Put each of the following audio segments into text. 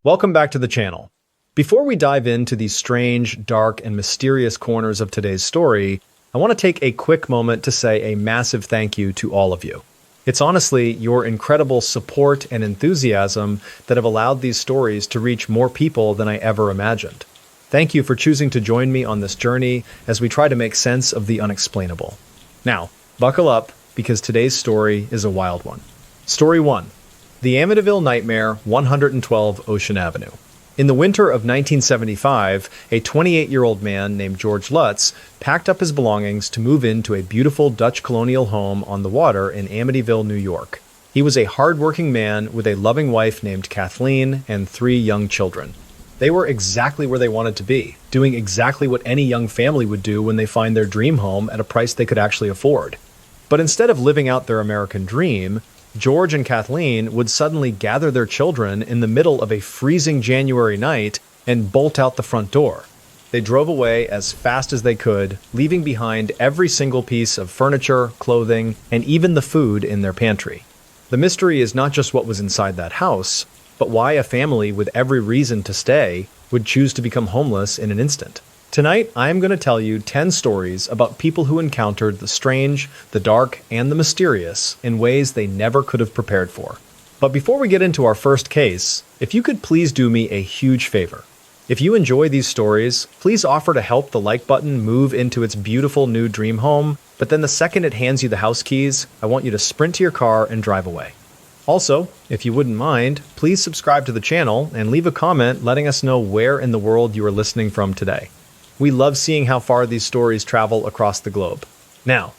Welcome back to the channel. Before we dive into these strange, dark, and mysterious corners of today's story, I want to take a quick moment to say a massive thank you to all of you. It's honestly your incredible support and enthusiasm that have allowed these stories to reach more people than I ever imagined. Thank you for choosing to join me on this journey as we try to make sense of the unexplainable. Now, buckle up, because today's story is a wild one. Story 1. The Amityville Nightmare, 112 Ocean Avenue. In the winter of 1975, a 28-year-old man named George Lutz packed up his belongings to move into a beautiful Dutch colonial home on the water in Amityville, New York. He was a hard-working man with a loving wife named Kathleen and 3 young children. They were exactly where they wanted to be, doing exactly what any young family would do when they find their dream home at a price they could actually afford. But instead of living out their American dream, George and Kathleen would suddenly gather their children in the middle of a freezing January night and bolt out the front door. They drove away as fast as they could, leaving behind every single piece of furniture, clothing, and even the food in their pantry. The mystery is not just what was inside that house, but why a family with every reason to stay would choose to become homeless in an instant. Tonight, I am going to tell you 10 stories about people who encountered the strange, the dark, and the mysterious in ways they never could have prepared for. But before we get into our first case, if you could please do me a huge favor. If you enjoy these stories, please offer to help the like button move into its beautiful new dream home, but then the second it hands you the house keys, I want you to sprint to your car and drive away. Also, if you wouldn't mind, please subscribe to the channel and leave a comment letting us know where in the world you are listening from today. We love seeing how far these stories travel across the globe. Now,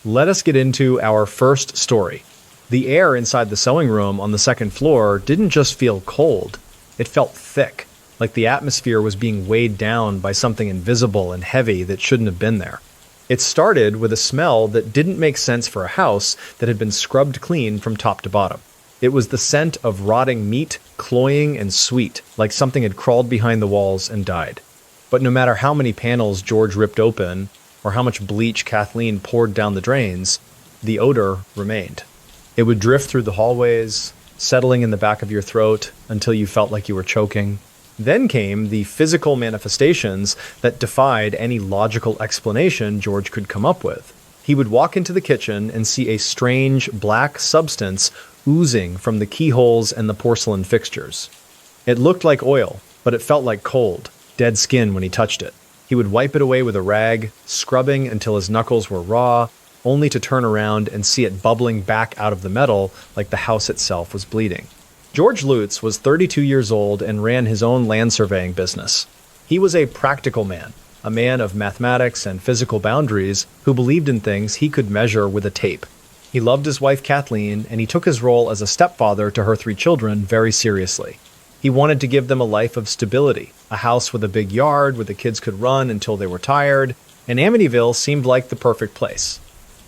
let us get into our first story. The air inside the sewing room on the second floor didn't just feel cold, it felt thick, like the atmosphere was being weighed down by something invisible and heavy that shouldn't have been there. It started with a smell that didn't make sense for a house that had been scrubbed clean from top to bottom. It was the scent of rotting meat, cloying and sweet, like something had crawled behind the walls and died. But no matter how many panels George ripped open, or how much bleach Kathleen poured down the drains, the odor remained. It would drift through the hallways, settling in the back of your throat until you felt like you were choking. Then came the physical manifestations that defied any logical explanation George could come up with. He would walk into the kitchen and see a strange black substance oozing from the keyholes and the porcelain fixtures. It looked like oil, but it felt like cold, dead skin when he touched it. He would wipe it away with a rag, scrubbing until his knuckles were raw, only to turn around and see it bubbling back out of the metal like the house itself was bleeding. George Lutz was 32 years old and ran his own land surveying business. He was a practical man, a man of mathematics and physical boundaries who believed in things he could measure with a tape. He loved his wife Kathleen, and he took his role as a stepfather to her 3 children very seriously. He wanted to give them a life of stability, a house with a big yard where the kids could run until they were tired, and Amityville seemed like the perfect place.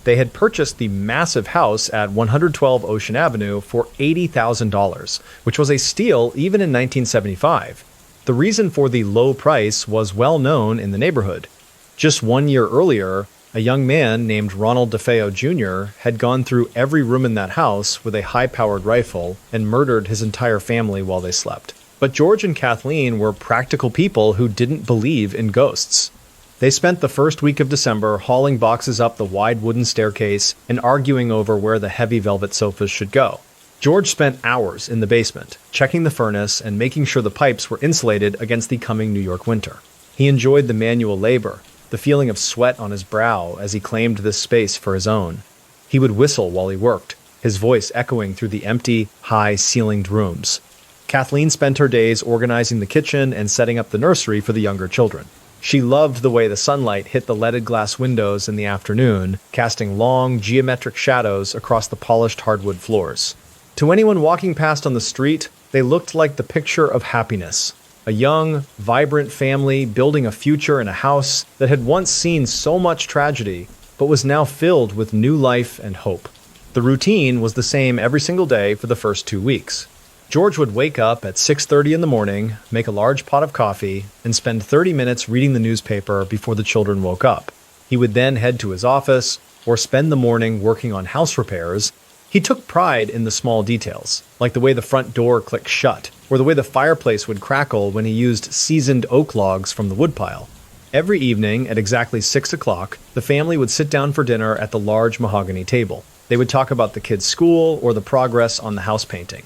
They had purchased the massive house at 112 Ocean Avenue for $80,000, which was a steal even in 1975. The reason for the low price was well known in the neighborhood. Just 1 year earlier, a young man named Ronald DeFeo Jr. had gone through every room in that house with a high-powered rifle and murdered his entire family while they slept. But George and Kathleen were practical people who didn't believe in ghosts. They spent the first week of December hauling boxes up the wide wooden staircase and arguing over where the heavy velvet sofas should go. George spent hours in the basement, checking the furnace and making sure the pipes were insulated against the coming New York winter. He enjoyed the manual labor, the feeling of sweat on his brow as he claimed this space for his own. He would whistle while he worked, his voice echoing through the empty, high-ceilinged rooms. Kathleen spent her days organizing the kitchen and setting up the nursery for the younger children. She loved the way the sunlight hit the leaded glass windows in the afternoon, casting long, geometric shadows across the polished hardwood floors. To anyone walking past on the street, they looked like the picture of happiness. A young, vibrant family building a future in a house that had once seen so much tragedy, but was now filled with new life and hope. The routine was the same every single day for the first 2 weeks. George would wake up at 6:30 in the morning, make a large pot of coffee, and spend 30 minutes reading the newspaper before the children woke up. He would then head to his office, or spend the morning working on house repairs. He took pride in the small details, like the way the front door clicked shut, or the way the fireplace would crackle when he used seasoned oak logs from the woodpile. Every evening at exactly 6 o'clock, the family would sit down for dinner at the large mahogany table. They would talk about the kids' school or the progress on the house painting.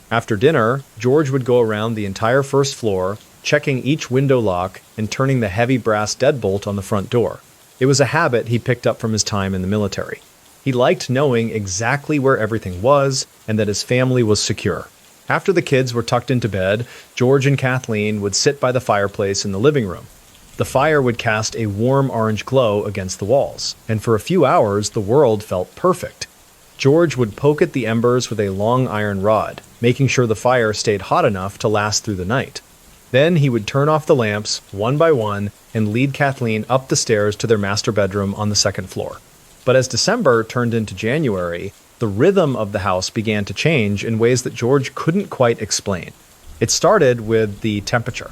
After dinner, George would go around the entire first floor, checking each window lock and turning the heavy brass deadbolt on the front door. It was a habit he picked up from his time in the military. He liked knowing exactly where everything was and that his family was secure. After the kids were tucked into bed, George and Kathleen would sit by the fireplace in the living room. The fire would cast a warm orange glow against the walls, and for a few hours the world felt perfect. George would poke at the embers with a long iron rod, making sure the fire stayed hot enough to last through the night. Then he would turn off the lamps, one by one, and lead Kathleen up the stairs to their master bedroom on the second floor. But as December turned into January, the rhythm of the house began to change in ways that George couldn't quite explain. It started with the temperature.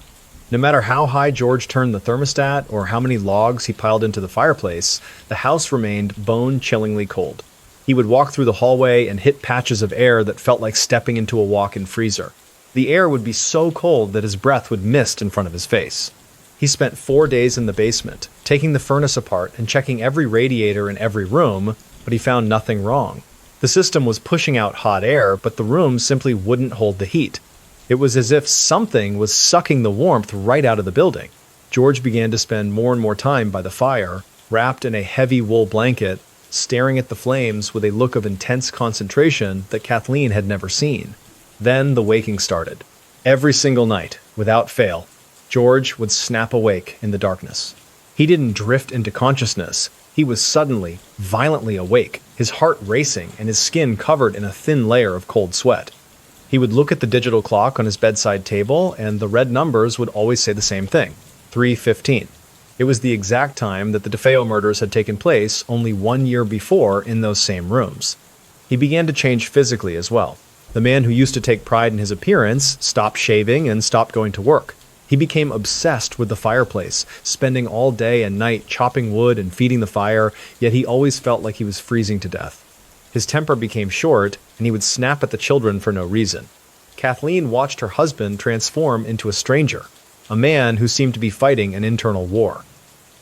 No matter how high George turned the thermostat or how many logs he piled into the fireplace, the house remained bone-chillingly cold. He would walk through the hallway and hit patches of air that felt like stepping into a walk-in freezer. The air would be so cold that his breath would mist in front of his face. He spent 4 days in the basement, taking the furnace apart and checking every radiator in every room, but he found nothing wrong. The system was pushing out hot air, but the room simply wouldn't hold the heat. It was as if something was sucking the warmth right out of the building. George began to spend more and more time by the fire, wrapped in a heavy wool blanket, staring at the flames with a look of intense concentration that Kathleen had never seen. Then the waking started. Every single night, without fail, George would snap awake in the darkness. He didn't drift into consciousness. He was suddenly, violently awake, his heart racing and his skin covered in a thin layer of cold sweat. He would look at the digital clock on his bedside table, and the red numbers would always say the same thing, 3:15. It was the exact time that the DeFeo murders had taken place only 1 year before in those same rooms. He began to change physically as well. The man who used to take pride in his appearance stopped shaving and stopped going to work. He became obsessed with the fireplace, spending all day and night chopping wood and feeding the fire, yet he always felt like he was freezing to death. His temper became short, and he would snap at the children for no reason. Kathleen watched her husband transform into a stranger, a man who seemed to be fighting an internal war.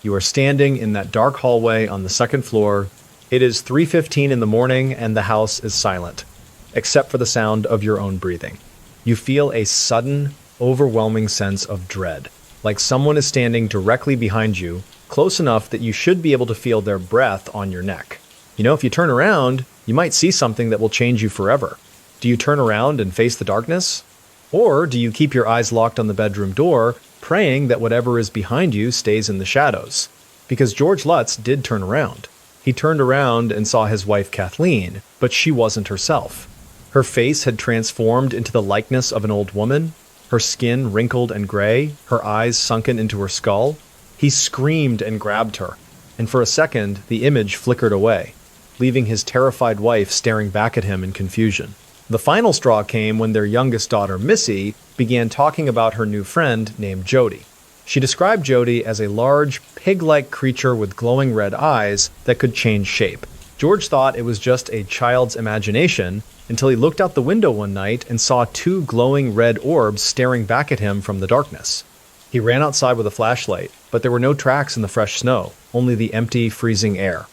You are standing in that dark hallway on the second floor. It is 3:15 in the morning, and the house is silent, except for the sound of your own breathing. You feel a sudden, overwhelming sense of dread, like someone is standing directly behind you, close enough that you should be able to feel their breath on your neck. You know, if you turn around, you might see something that will change you forever. Do you turn around and face the darkness? Or do you keep your eyes locked on the bedroom door, praying that whatever is behind you stays in the shadows? Because George Lutz did turn around. He turned around and saw his wife Kathleen, but she wasn't herself. Her face had transformed into the likeness of an old woman, her skin wrinkled and gray, her eyes sunken into her skull. He screamed and grabbed her, and for a second the image flickered away, leaving his terrified wife staring back at him in confusion. The final straw came when their youngest daughter, Missy, began talking about her new friend named Jody. She described Jody as a large, pig-like creature with glowing red eyes that could change shape. George thought it was just a child's imagination until he looked out the window one night and saw 2 glowing red orbs staring back at him from the darkness. He ran outside with a flashlight, but there were no tracks in the fresh snow, only the empty, freezing air.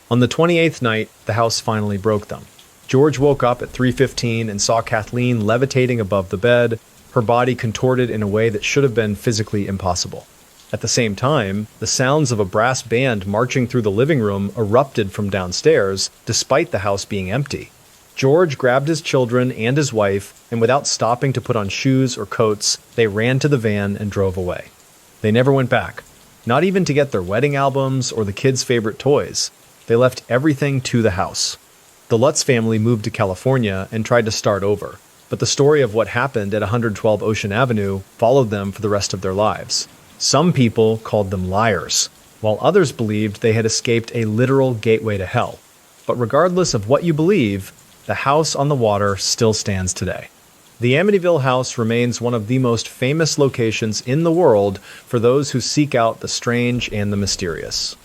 On the 28th night, the house finally broke them. George woke up at 3:15 and saw Kathleen levitating above the bed, her body contorted in a way that should have been physically impossible. At the same time, the sounds of a brass band marching through the living room erupted from downstairs, despite the house being empty. George grabbed his children and his wife, and without stopping to put on shoes or coats, they ran to the van and drove away. They never went back, not even to get their wedding albums or the kids' favorite toys. They left everything to the house. The Lutz family moved to California and tried to start over, but the story of what happened at 112 Ocean Avenue followed them for the rest of their lives. Some people called them liars, while others believed they had escaped a literal gateway to hell. But regardless of what you believe, the house on the water still stands today. The Amityville house remains one of the most famous locations in the world for those who seek out the strange and the mysterious.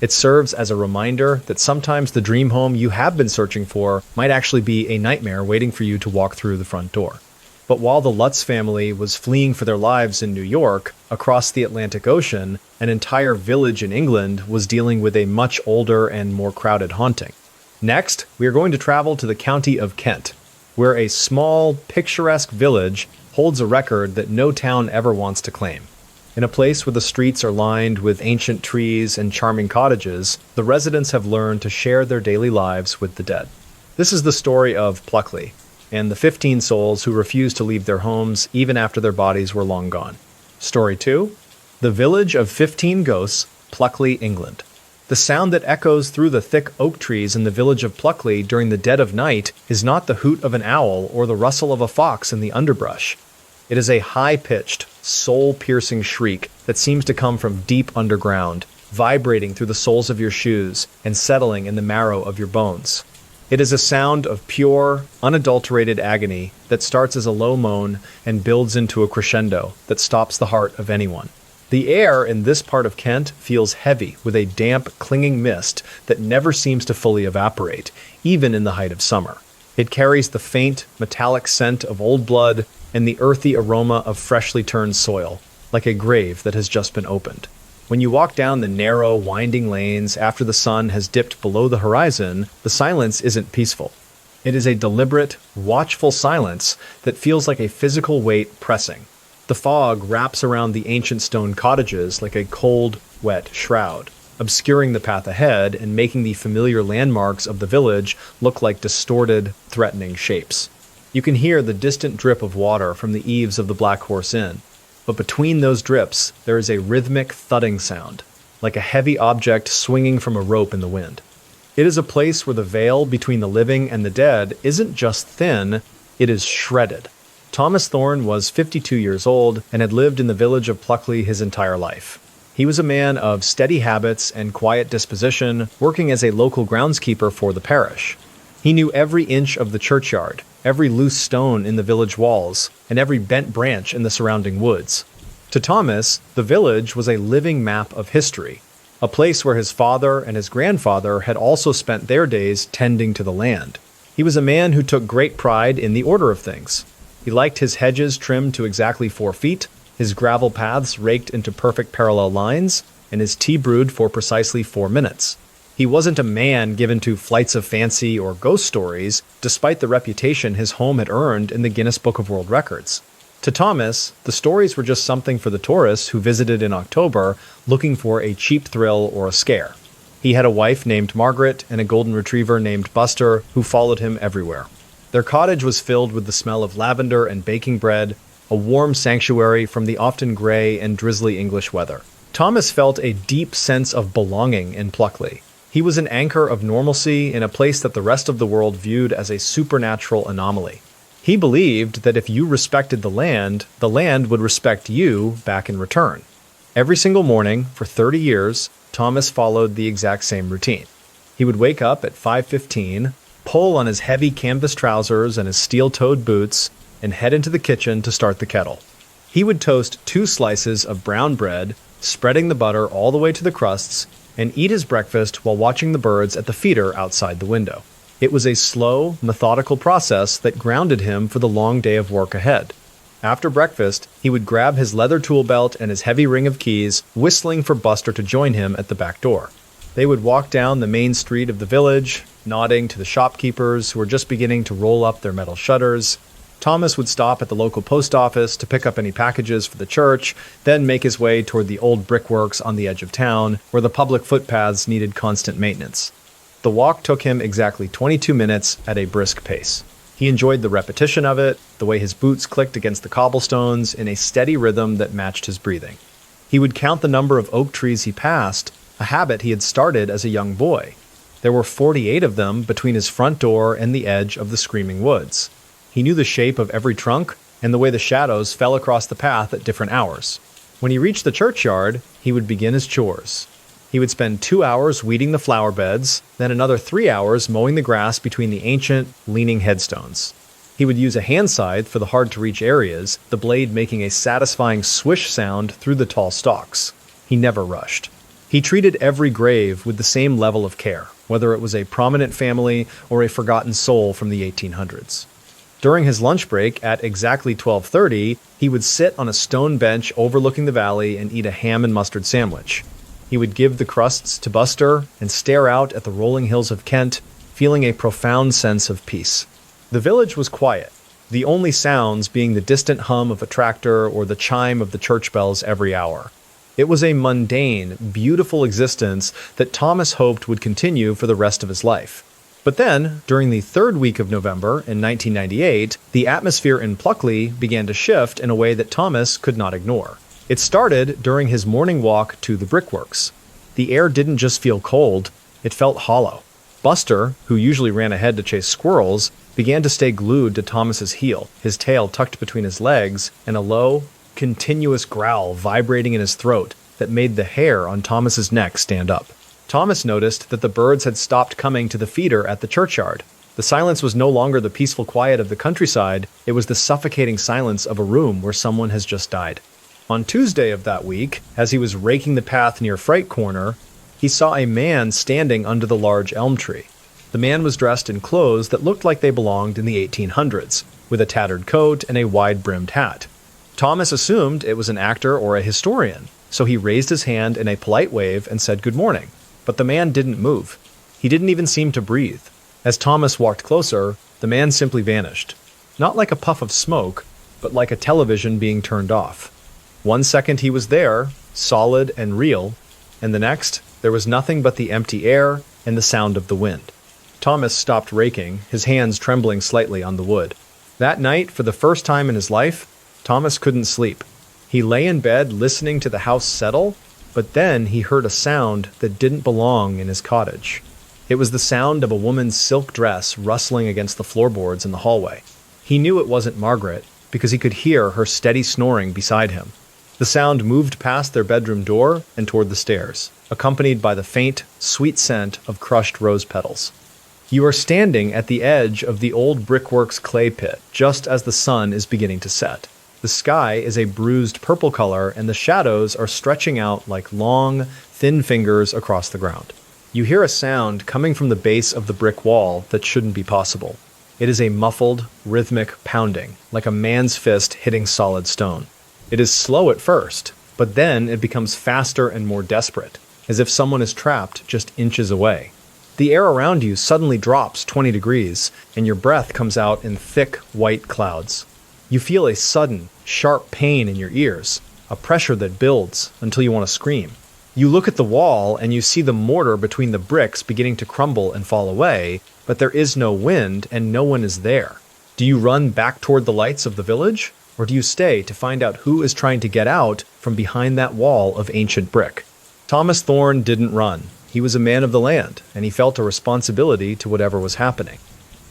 It serves as a reminder that sometimes the dream home you have been searching for might actually be a nightmare waiting for you to walk through the front door. But while the Lutz family was fleeing for their lives in New York, across the Atlantic Ocean, an entire village in England was dealing with a much older and more crowded haunting. Next, we are going to travel to the county of Kent, where a small, picturesque village holds a record that no town ever wants to claim. In a place where the streets are lined with ancient trees and charming cottages, the residents have learned to share their daily lives with the dead. This is the story of Pluckley, and the 15 souls who refused to leave their homes even after their bodies were long gone. Story 2. The Village of 15 Ghosts, Pluckley, England. The sound that echoes through the thick oak trees in the village of Pluckley during the dead of night is not the hoot of an owl or the rustle of a fox in the underbrush. It is a high-pitched, soul-piercing shriek that seems to come from deep underground, vibrating through the soles of your shoes and settling in the marrow of your bones. It is a sound of pure, unadulterated agony that starts as a low moan and builds into a crescendo that stops the heart of anyone. The air in this part of Kent feels heavy with a damp, clinging mist that never seems to fully evaporate, even in the height of summer. It carries the faint, metallic scent of old blood and the earthy aroma of freshly turned soil, like a grave that has just been opened. When you walk down the narrow, winding lanes after the sun has dipped below the horizon, the silence isn't peaceful. It is a deliberate, watchful silence that feels like a physical weight pressing. The fog wraps around the ancient stone cottages like a cold, wet shroud, obscuring the path ahead and making the familiar landmarks of the village look like distorted, threatening shapes. You can hear the distant drip of water from the eaves of the Black Horse Inn, but between those drips there is a rhythmic thudding sound, like a heavy object swinging from a rope in the wind. It is a place where the veil between the living and the dead isn't just thin, it is shredded. Thomas Thorne was 52 years old and had lived in the village of Pluckley his entire life. He was a man of steady habits and quiet disposition, working as a local groundskeeper for the parish. He knew every inch of the churchyard, every loose stone in the village walls, and every bent branch in the surrounding woods. To Thomas, the village was a living map of history, a place where his father and his grandfather had also spent their days tending to the land. He was a man who took great pride in the order of things. He liked his hedges trimmed to exactly 4 feet, his gravel paths raked into perfect parallel lines, and his tea brewed for precisely 4 minutes. He wasn't a man given to flights of fancy or ghost stories, despite the reputation his home had earned in the Guinness Book of World Records. To Thomas, the stories were just something for the tourists who visited in October looking for a cheap thrill or a scare. He had a wife named Margaret and a golden retriever named Buster who followed him everywhere. Their cottage was filled with the smell of lavender and baking bread, a warm sanctuary from the often gray and drizzly English weather. Thomas felt a deep sense of belonging in Pluckley. He was an anchor of normalcy in a place that the rest of the world viewed as a supernatural anomaly. He believed that if you respected the land would respect you back in return. Every single morning, for 30 years, Thomas followed the exact same routine. He would wake up at 5:15, pull on his heavy canvas trousers and his steel-toed boots, and head into the kitchen to start the kettle. He would toast 2 slices of brown bread, spreading the butter all the way to the crusts, and eat his breakfast while watching the birds at the feeder outside the window. It was a slow, methodical process that grounded him for the long day of work ahead. After breakfast, he would grab his leather tool belt and his heavy ring of keys, whistling for Buster to join him at the back door. They would walk down the main street of the village, nodding to the shopkeepers who were just beginning to roll up their metal shutters. Thomas would stop at the local post office to pick up any packages for the church, then make his way toward the old brickworks on the edge of town, where the public footpaths needed constant maintenance. The walk took him exactly 22 minutes at a brisk pace. He enjoyed the repetition of it, the way his boots clicked against the cobblestones in a steady rhythm that matched his breathing. He would count the number of oak trees he passed, a habit he had started as a young boy. There were 48 of them between his front door and the edge of the screaming woods. He knew the shape of every trunk and the way the shadows fell across the path at different hours. When he reached the churchyard, he would begin his chores. He would spend 2 hours weeding the flower beds, then another 3 hours mowing the grass between the ancient, leaning headstones. He would use a hand scythe for the hard-to-reach areas, the blade making a satisfying swish sound through the tall stalks. He never rushed. He treated every grave with the same level of care, whether it was a prominent family or a forgotten soul from the 1800s. During his lunch break at exactly 12:30, he would sit on a stone bench overlooking the valley and eat a ham and mustard sandwich. He would give the crusts to Buster and stare out at the rolling hills of Kent, feeling a profound sense of peace. The village was quiet, the only sounds being the distant hum of a tractor or the chime of the church bells every hour. It was a mundane, beautiful existence that Thomas hoped would continue for the rest of his life. But then, during the third week of November in 1998, the atmosphere in Pluckley began to shift in a way that Thomas could not ignore. It started during his morning walk to the brickworks. The air didn't just feel cold, it felt hollow. Buster, who usually ran ahead to chase squirrels, began to stay glued to Thomas's heel, his tail tucked between his legs, and a low, continuous growl vibrating in his throat that made the hair on Thomas's neck stand up. Thomas noticed that the birds had stopped coming to the feeder at the churchyard. The silence was no longer the peaceful quiet of the countryside, it was the suffocating silence of a room where someone has just died. On Tuesday of that week, as he was raking the path near Fright Corner, he saw a man standing under the large elm tree. The man was dressed in clothes that looked like they belonged in the 1800s, with a tattered coat and a wide-brimmed hat. Thomas assumed it was an actor or a historian, so he raised his hand in a polite wave and said good morning. But the man didn't move. He didn't even seem to breathe. As Thomas walked closer, the man simply vanished. Not like a puff of smoke, but like a television being turned off. 1 second he was there, solid and real, and the next, there was nothing but the empty air and the sound of the wind. Thomas stopped raking, his hands trembling slightly on the wood. That night, for the first time in his life, Thomas couldn't sleep. He lay in bed listening to the house settle, but then he heard a sound that didn't belong in his cottage. It was the sound of a woman's silk dress rustling against the floorboards in the hallway. He knew it wasn't Margaret, because he could hear her steady snoring beside him. The sound moved past their bedroom door and toward the stairs, accompanied by the faint, sweet scent of crushed rose petals. You are standing at the edge of the old brickworks clay pit, just as the sun is beginning to set. The sky is a bruised purple color, and the shadows are stretching out like long, thin fingers across the ground. You hear a sound coming from the base of the brick wall that shouldn't be possible. It is a muffled, rhythmic pounding, like a man's fist hitting solid stone. It is slow at first, but then it becomes faster and more desperate, as if someone is trapped just inches away. The air around you suddenly drops 20 degrees, and your breath comes out in thick, white clouds. You feel a sudden, sharp pain in your ears, a pressure that builds until you want to scream. You look at the wall and you see the mortar between the bricks beginning to crumble and fall away, but there is no wind and no one is there. Do you run back toward the lights of the village? Or do you stay to find out who is trying to get out from behind that wall of ancient brick? Thomas Thorne didn't run. He was a man of the land, and he felt a responsibility to whatever was happening.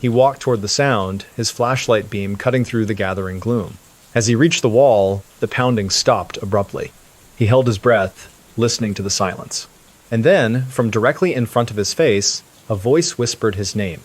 He walked toward the sound, his flashlight beam cutting through the gathering gloom. As he reached the wall, the pounding stopped abruptly. He held his breath, listening to the silence. And then, from directly in front of his face, a voice whispered his name.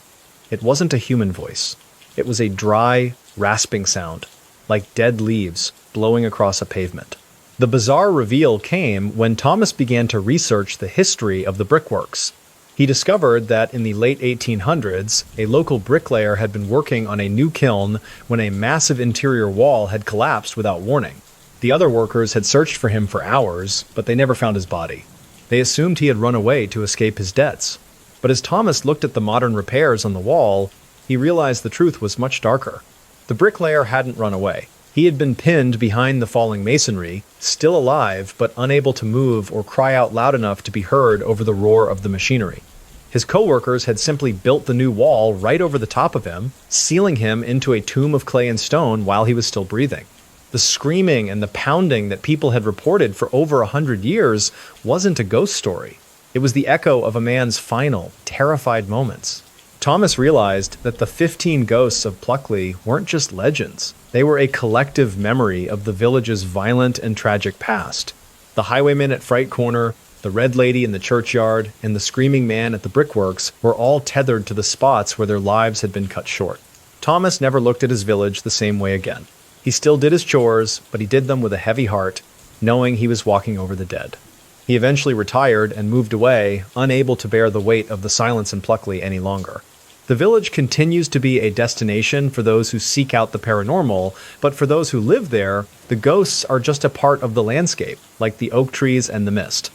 It wasn't a human voice. It was a dry, rasping sound, like dead leaves blowing across a pavement. The bizarre reveal came when Thomas began to research the history of the brickworks. He discovered that in the late 1800s, a local bricklayer had been working on a new kiln when a massive interior wall had collapsed without warning. The other workers had searched for him for hours, but they never found his body. They assumed he had run away to escape his debts. But as Thomas looked at the modern repairs on the wall, he realized the truth was much darker. The bricklayer hadn't run away. He had been pinned behind the falling masonry, still alive but unable to move or cry out loud enough to be heard over the roar of the machinery. His co-workers had simply built the new wall right over the top of him, sealing him into a tomb of clay and stone while he was still breathing. The screaming and the pounding that people had reported for over 100 years wasn't a ghost story. It was the echo of a man's final, terrified moments. Thomas realized that the 15 ghosts of Pluckley weren't just legends. They were a collective memory of the village's violent and tragic past. The highwayman at Fright Corner, the red lady in the churchyard, and the screaming man at the brickworks were all tethered to the spots where their lives had been cut short. Thomas never looked at his village the same way again. He still did his chores, but he did them with a heavy heart, knowing he was walking over the dead. He eventually retired and moved away, unable to bear the weight of the silence in Pluckley any longer. The The village continues to be a destination for those who seek out the paranormal, but for those who live there, the ghosts are just a part of the landscape, like the oak trees and the mist.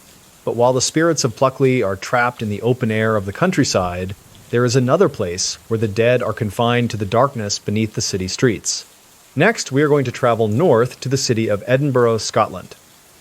But while the spirits of Pluckley are trapped in the open air of the countryside, there is another place where the dead are confined to the darkness beneath the city streets. Next, we are going to travel north to the city of Edinburgh, Scotland.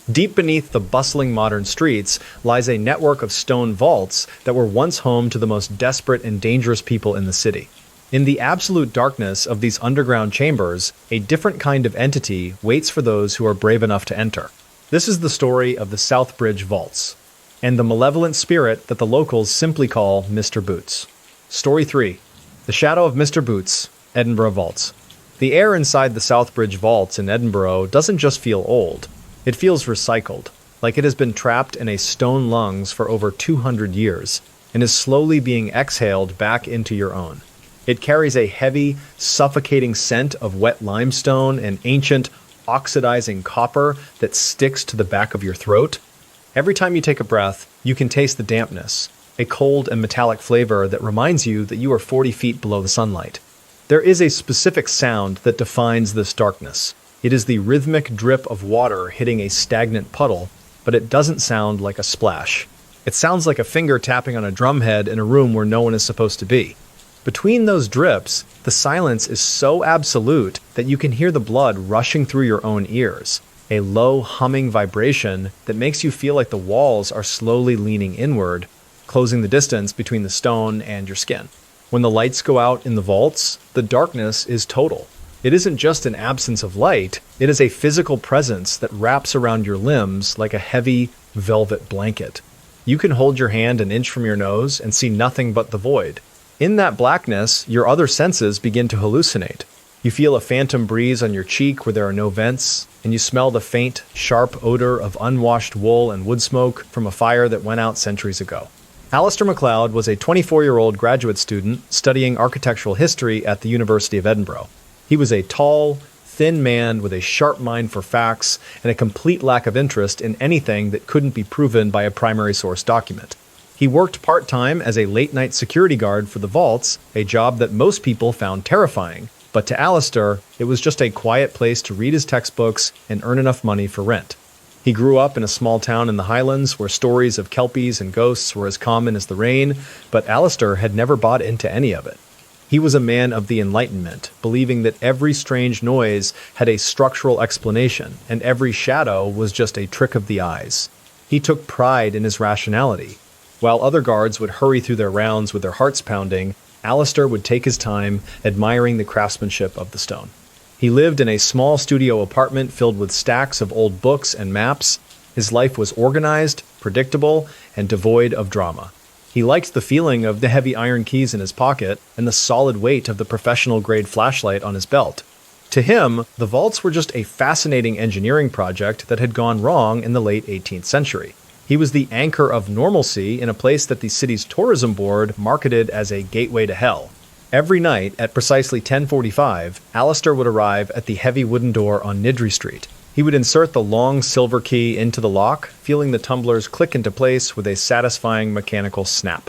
Deep beneath the bustling modern streets lies a network of stone vaults that were once home to the most desperate and dangerous people in the city. In the absolute darkness of these underground chambers, a different kind of entity waits for those who are brave enough to enter. This is the story of the Southbridge Vaults, and the malevolent spirit that the locals simply call Mr. Boots. Story 3. The Shadow of Mr. Boots, Edinburgh Vaults. The air inside the Southbridge Vaults in Edinburgh doesn't just feel old. It feels recycled, like it has been trapped in a stone lungs for over 200 years, and is slowly being exhaled back into your own. It carries a heavy, suffocating scent of wet limestone and ancient, oxidizing copper that sticks to the back of your throat. Every time you take a breath, you can taste the dampness, a cold and metallic flavor that reminds you that you are 40 feet below the sunlight. There is a specific sound that defines this darkness. It is the rhythmic drip of water hitting a stagnant puddle, but it doesn't sound like a splash. It sounds like a finger tapping on a drumhead in a room where no one is supposed to be. Between those drips, the silence is so absolute that you can hear the blood rushing through your own ears, a low humming vibration that makes you feel like the walls are slowly leaning inward, closing the distance between the stone and your skin. When the lights go out in the vaults, the darkness is total. It isn't just an absence of light, it is a physical presence that wraps around your limbs like a heavy, velvet blanket. You can hold your hand an inch from your nose and see nothing but the void. In that blackness, your other senses begin to hallucinate. You feel a phantom breeze on your cheek where there are no vents, and you smell the faint, sharp odor of unwashed wool and wood smoke from a fire that went out centuries ago. Alistair MacLeod was a 24-year-old graduate student studying architectural history at the University of Edinburgh. He was a tall, thin man with a sharp mind for facts and a complete lack of interest in anything that couldn't be proven by a primary source document. He worked part-time as a late-night security guard for the vaults, a job that most people found terrifying, but to Alistair, it was just a quiet place to read his textbooks and earn enough money for rent. He grew up in a small town in the Highlands where stories of kelpies and ghosts were as common as the rain, but Alistair had never bought into any of it. He was a man of the Enlightenment, believing that every strange noise had a structural explanation, and every shadow was just a trick of the eyes. He took pride in his rationality. While other guards would hurry through their rounds with their hearts pounding, Alistair would take his time, admiring the craftsmanship of the stone. He lived in a small studio apartment filled with stacks of old books and maps. His life was organized, predictable, and devoid of drama. He liked the feeling of the heavy iron keys in his pocket and the solid weight of the professional-grade flashlight on his belt. To him, the vaults were just a fascinating engineering project that had gone wrong in the late 18th century. He was the anchor of normalcy in a place that the city's tourism board marketed as a gateway to hell. Every night, at precisely 10:45, Alistair would arrive at the heavy wooden door on Nidri Street. He would insert the long silver key into the lock, feeling the tumblers click into place with a satisfying mechanical snap.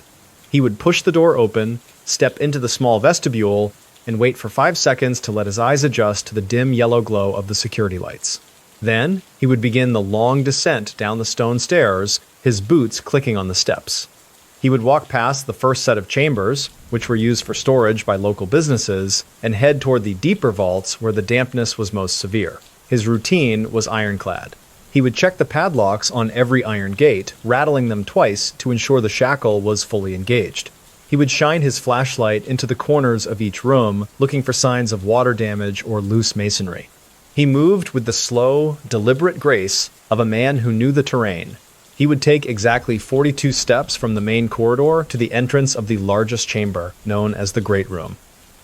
He would push the door open, step into the small vestibule, and wait for 5 seconds to let his eyes adjust to the dim yellow glow of the security lights. Then, he would begin the long descent down the stone stairs, his boots clicking on the steps. He would walk past the first set of chambers, which were used for storage by local businesses, and head toward the deeper vaults where the dampness was most severe. His routine was ironclad. He would check the padlocks on every iron gate, rattling them twice to ensure the shackle was fully engaged. He would shine his flashlight into the corners of each room, looking for signs of water damage or loose masonry. He moved with the slow, deliberate grace of a man who knew the terrain. He would take exactly 42 steps from the main corridor to the entrance of the largest chamber, known as the Great Room.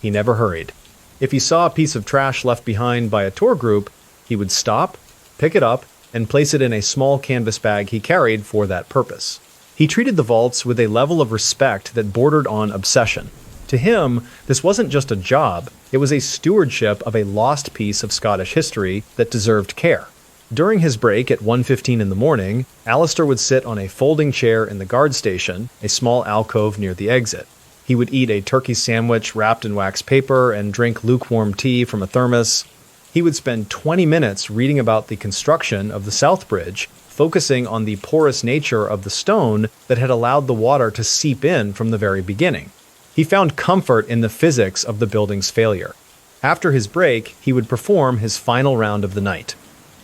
He never hurried. If he saw a piece of trash left behind by a tour group, he would stop, pick it up, and place it in a small canvas bag he carried for that purpose. He treated the vaults with a level of respect that bordered on obsession. To him, this wasn't just a job, it was a stewardship of a lost piece of Scottish history that deserved care. During his break at 1:15 in the morning, Alistair would sit on a folding chair in the guard station, a small alcove near the exit. He would eat a turkey sandwich wrapped in wax paper and drink lukewarm tea from a thermos. He would spend 20 minutes reading about the construction of the South Bridge, focusing on the porous nature of the stone that had allowed the water to seep in from the very beginning. He found comfort in the physics of the building's failure. After his break, he would perform his final round of the night.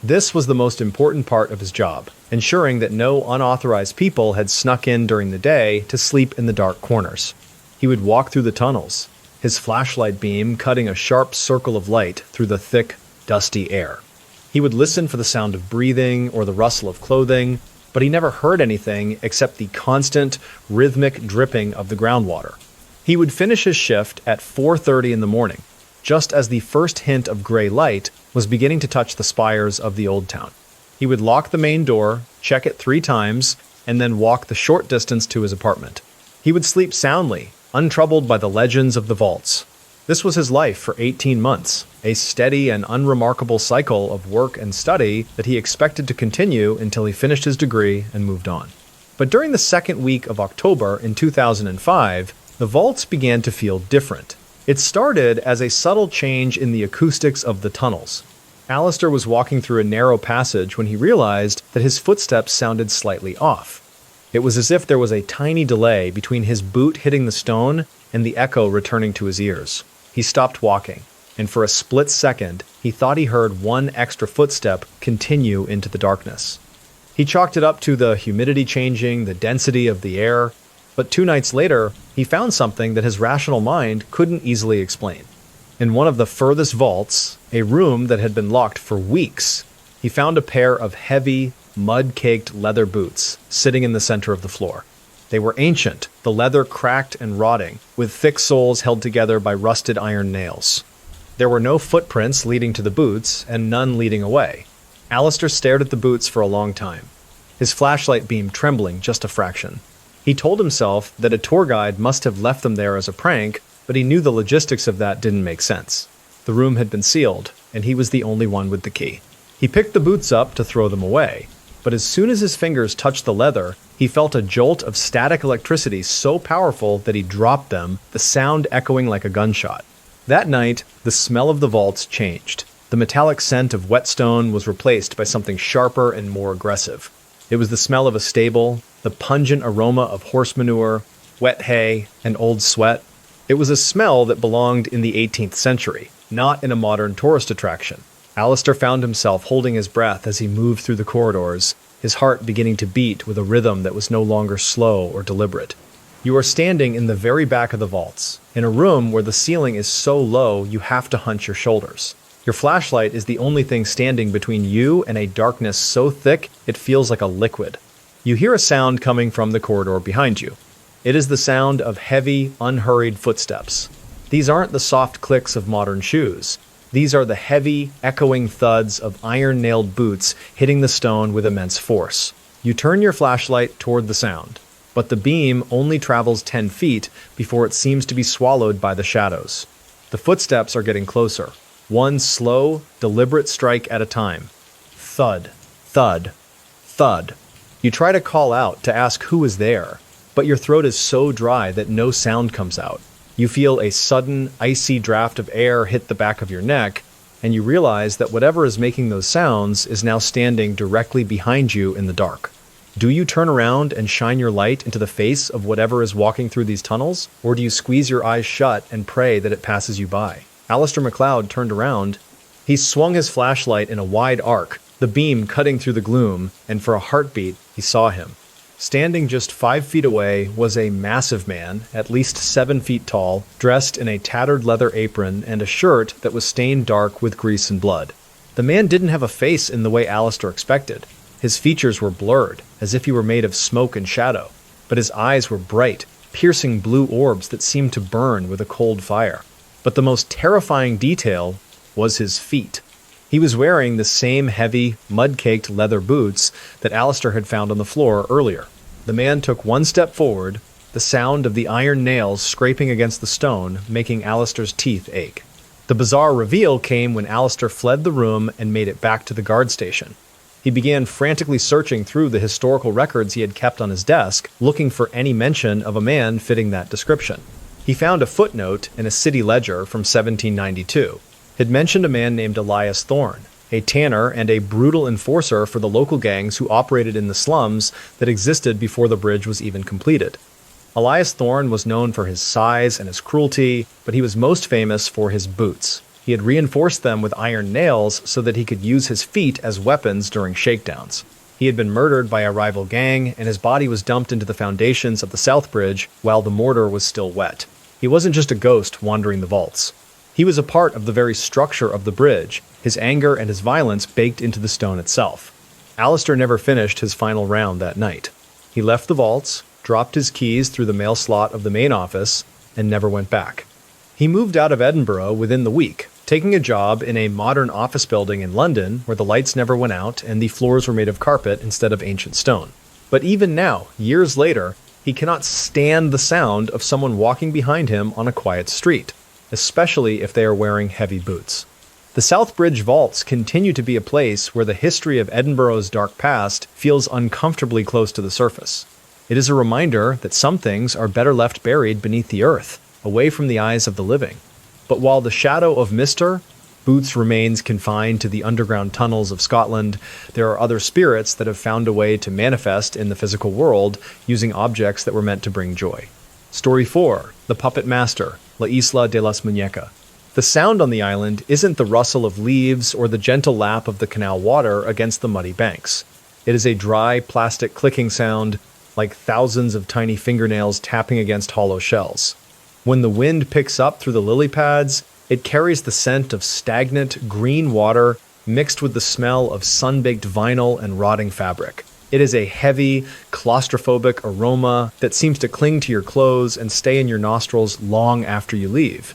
This was the most important part of his job, ensuring that no unauthorized people had snuck in during the day to sleep in the dark corners. He would walk through the tunnels, his flashlight beam cutting a sharp circle of light through the thick, dusty air. He would listen for the sound of breathing or the rustle of clothing, but he never heard anything except the constant, rhythmic dripping of the groundwater. He would finish his shift at 4:30 in the morning, just as the first hint of gray light was beginning to touch the spires of the old town. He would lock the main door, check it 3 times, and then walk the short distance to his apartment. He would sleep soundly, untroubled by the legends of the vaults. This was his life for 18 months, a steady and unremarkable cycle of work and study that he expected to continue until he finished his degree and moved on. But during the second week of October in 2005, the vaults began to feel different. It started as a subtle change in the acoustics of the tunnels. Alistair was walking through a narrow passage when he realized that his footsteps sounded slightly off. It was as if there was a tiny delay between his boot hitting the stone and the echo returning to his ears. He stopped walking, and for a split second, he thought he heard one extra footstep continue into the darkness. He chalked it up to the humidity changing, the density of the air, but 2 nights later, he found something that his rational mind couldn't easily explain. In one of the furthest vaults, a room that had been locked for weeks, he found a pair of heavy, mud-caked leather boots sitting in the center of the floor. They were ancient, the leather cracked and rotting, with thick soles held together by rusted iron nails. There were no footprints leading to the boots, and none leading away. Alistair stared at the boots for a long time, his flashlight beam trembling just a fraction. He told himself that a tour guide must have left them there as a prank, but he knew the logistics of that didn't make sense. The room had been sealed, and he was the only one with the key. He picked the boots up to throw them away, but as soon as his fingers touched the leather, he felt a jolt of static electricity so powerful that he dropped them, the sound echoing like a gunshot. That night, the smell of the vaults changed. The metallic scent of whetstone was replaced by something sharper and more aggressive. It was the smell of a stable, the pungent aroma of horse manure, wet hay, and old sweat. It was a smell that belonged in the 18th century, not in a modern tourist attraction. Alistair found himself holding his breath as he moved through the corridors, his heart beginning to beat with a rhythm that was no longer slow or deliberate. You are standing in the very back of the vaults, in a room where the ceiling is so low you have to hunch your shoulders. Your flashlight is the only thing standing between you and a darkness so thick it feels like a liquid. You hear a sound coming from the corridor behind you. It is the sound of heavy, unhurried footsteps. These aren't the soft clicks of modern shoes. These are the heavy, echoing thuds of iron-nailed boots hitting the stone with immense force. You turn your flashlight toward the sound, but the beam only travels 10 feet before it seems to be swallowed by the shadows. The footsteps are getting closer, one slow, deliberate strike at a time. Thud, thud, thud. You try to call out to ask who is there, but your throat is so dry that no sound comes out. You feel a sudden, icy draft of air hit the back of your neck, and you realize that whatever is making those sounds is now standing directly behind you in the dark. Do you turn around and shine your light into the face of whatever is walking through these tunnels, or do you squeeze your eyes shut and pray that it passes you by? Alistair MacLeod turned around. He swung his flashlight in a wide arc, the beam cutting through the gloom, and for a heartbeat, he saw him. Standing just 5 feet away was a massive man, at least 7 feet tall, dressed in a tattered leather apron and a shirt that was stained dark with grease and blood. The man didn't have a face in the way Alistair expected. His features were blurred, as if he were made of smoke and shadow, but his eyes were bright, piercing blue orbs that seemed to burn with a cold fire. But the most terrifying detail was his feet. He was wearing the same heavy, mud-caked leather boots that Alistair had found on the floor earlier. The man took one step forward, the sound of the iron nails scraping against the stone making Alistair's teeth ache. The bizarre reveal came when Alistair fled the room and made it back to the guard station. He began frantically searching through the historical records he had kept on his desk, looking for any mention of a man fitting that description. He found a footnote in a city ledger from 1792. It mentioned a man named Elias Thorne, a tanner and a brutal enforcer for the local gangs who operated in the slums that existed before the bridge was even completed. Elias Thorne was known for his size and his cruelty, but he was most famous for his boots. He had reinforced them with iron nails so that he could use his feet as weapons during shakedowns. He had been murdered by a rival gang, and his body was dumped into the foundations of the South Bridge while the mortar was still wet. He wasn't just a ghost wandering the vaults. He was a part of the very structure of the bridge, his anger and his violence baked into the stone itself. Alistair never finished his final round that night. He left the vaults, dropped his keys through the mail slot of the main office, and never went back. He moved out of Edinburgh within the week, taking a job in a modern office building in London where the lights never went out and the floors were made of carpet instead of ancient stone. But even now, years later, he cannot stand the sound of someone walking behind him on a quiet street, especially if they are wearing heavy boots. The South Bridge vaults continue to be a place where the history of Edinburgh's dark past feels uncomfortably close to the surface. It is a reminder that some things are better left buried beneath the earth, away from the eyes of the living. But while the shadow of Mr. Boots remains confined to the underground tunnels of Scotland, there are other spirits that have found a way to manifest in the physical world using objects that were meant to bring joy. Story 4. The Puppet Master, La Isla de las Muñecas. The sound on the island isn't the rustle of leaves or the gentle lap of the canal water against the muddy banks. It is a dry, plastic clicking sound, like thousands of tiny fingernails tapping against hollow shells. When the wind picks up through the lily pads, it carries the scent of stagnant, green water mixed with the smell of sun-baked vinyl and rotting fabric. It is a heavy, claustrophobic aroma that seems to cling to your clothes and stay in your nostrils long after you leave.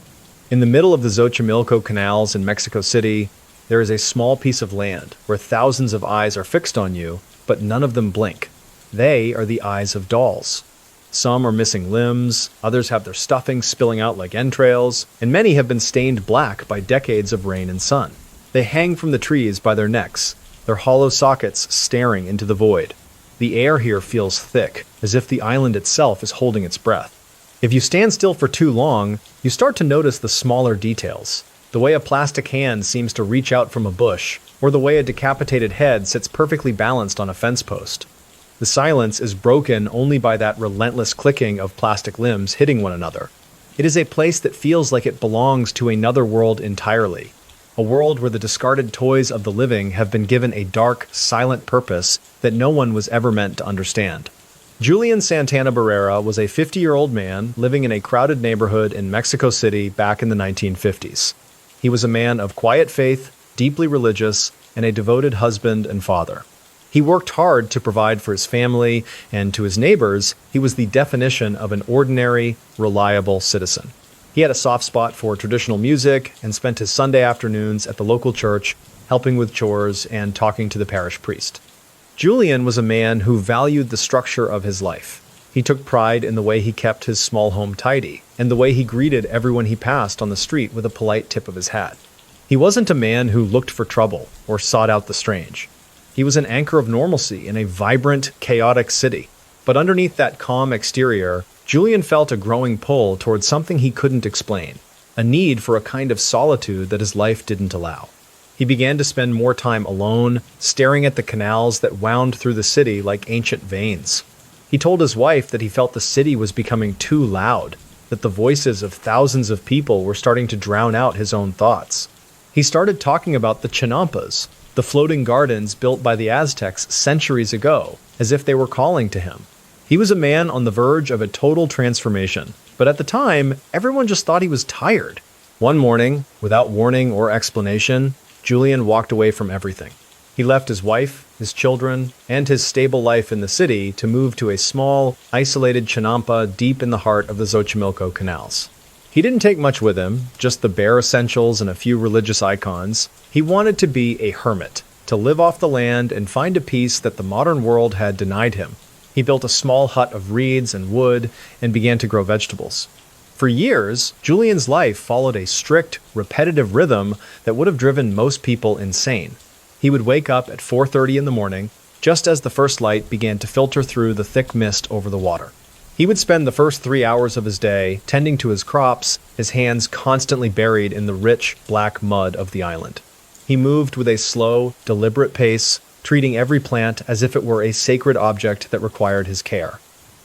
In the middle of the Xochimilco canals in Mexico City, there is a small piece of land where thousands of eyes are fixed on you, but none of them blink. They are the eyes of dolls. Some are missing limbs, others have their stuffing spilling out like entrails, and many have been stained black by decades of rain and sun. They hang from the trees by their necks, their hollow sockets staring into the void. The air here feels thick, as if the island itself is holding its breath. If you stand still for too long, you start to notice the smaller details. The way a plastic hand seems to reach out from a bush, or the way a decapitated head sits perfectly balanced on a fence post. The silence is broken only by that relentless clicking of plastic limbs hitting one another. It is a place that feels like it belongs to another world entirely. A world where the discarded toys of the living have been given a dark, silent purpose that no one was ever meant to understand. Julian Santana Barrera was a 50-year-old man living in a crowded neighborhood in Mexico City back in the 1950s. He was a man of quiet faith, deeply religious, and a devoted husband and father. He worked hard to provide for his family, and to his neighbors, he was the definition of an ordinary, reliable citizen. He had a soft spot for traditional music and spent his Sunday afternoons at the local church, helping with chores and talking to the parish priest. Julian was a man who valued the structure of his life. He took pride in the way he kept his small home tidy, and the way he greeted everyone he passed on the street with a polite tip of his hat. He wasn't a man who looked for trouble or sought out the strange. He was an anchor of normalcy in a vibrant, chaotic city. But underneath that calm exterior, Julian felt a growing pull towards something he couldn't explain, a need for a kind of solitude that his life didn't allow. He began to spend more time alone, staring at the canals that wound through the city like ancient veins. He told his wife that he felt the city was becoming too loud, that the voices of thousands of people were starting to drown out his own thoughts. He started talking about the chinampas, the floating gardens built by the Aztecs centuries ago, as if they were calling to him. He was a man on the verge of a total transformation, but at the time, everyone just thought he was tired. One morning, without warning or explanation, Julian walked away from everything. He left his wife, his children, and his stable life in the city to move to a small, isolated chinampa deep in the heart of the Xochimilco canals. He didn't take much with him, just the bare essentials and a few religious icons. He wanted to be a hermit, to live off the land and find a peace that the modern world had denied him. He built a small hut of reeds and wood and began to grow vegetables. For years, Julian's life followed a strict, repetitive rhythm that would have driven most people insane. He would wake up at 4:30 in the morning, just as the first light began to filter through the thick mist over the water. He would spend the first 3 hours of his day tending to his crops, his hands constantly buried in the rich, black mud of the island. He moved with a slow, deliberate pace, treating every plant as if it were a sacred object that required his care.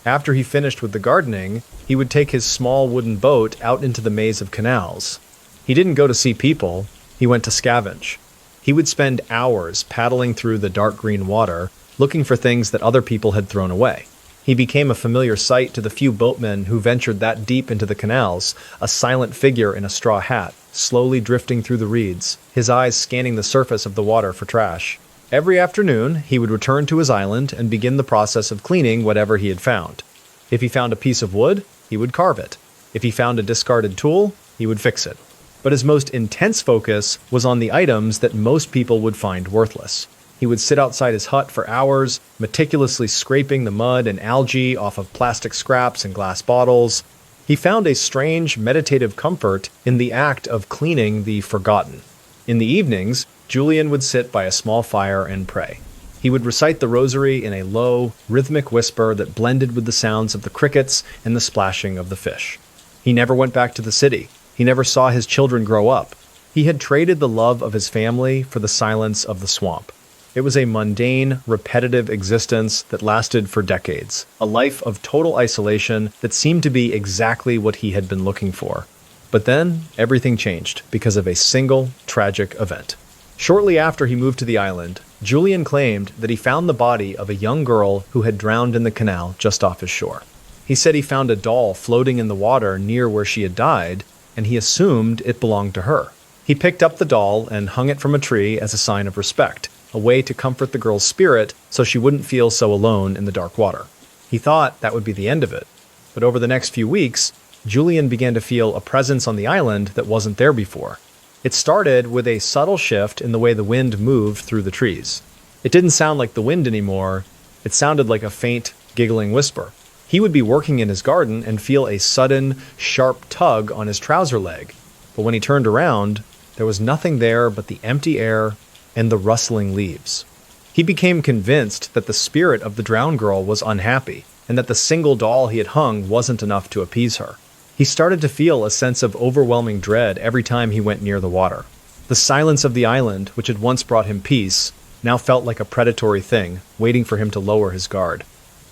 After he finished with the gardening, he would take his small wooden boat out into the maze of canals. He didn't go to see people, he went to scavenge. He would spend hours paddling through the dark green water, looking for things that other people had thrown away. He became a familiar sight to the few boatmen who ventured that deep into the canals, a silent figure in a straw hat, slowly drifting through the reeds, his eyes scanning the surface of the water for trash. Every afternoon, he would return to his island and begin the process of cleaning whatever he had found. If he found a piece of wood, he would carve it. If he found a discarded tool, he would fix it. But his most intense focus was on the items that most people would find worthless. He would sit outside his hut for hours, meticulously scraping the mud and algae off of plastic scraps and glass bottles. He found a strange, meditative comfort in the act of cleaning the forgotten. In the evenings, Julian would sit by a small fire and pray. He would recite the rosary in a low, rhythmic whisper that blended with the sounds of the crickets and the splashing of the fish. He never went back to the city. He never saw his children grow up. He had traded the love of his family for the silence of the swamp. It was a mundane, repetitive existence that lasted for decades, a life of total isolation that seemed to be exactly what he had been looking for. But then, everything changed because of a single, tragic event. Shortly after he moved to the island, Julian claimed that he found the body of a young girl who had drowned in the canal just off his shore. He said he found a doll floating in the water near where she had died, and he assumed it belonged to her. He picked up the doll and hung it from a tree as a sign of respect, a way to comfort the girl's spirit so she wouldn't feel so alone in the dark water. He thought that would be the end of it. But over the next few weeks, Julian began to feel a presence on the island that wasn't there before. It started with a subtle shift in the way the wind moved through the trees. It didn't sound like the wind anymore. It sounded like a faint, giggling whisper. He would be working in his garden and feel a sudden, sharp tug on his trouser leg. But when he turned around, there was nothing there but the empty air and the rustling leaves. He became convinced that the spirit of the drowned girl was unhappy, and that the single doll he had hung wasn't enough to appease her. He started to feel a sense of overwhelming dread every time he went near the water. The silence of the island, which had once brought him peace, now felt like a predatory thing, waiting for him to lower his guard.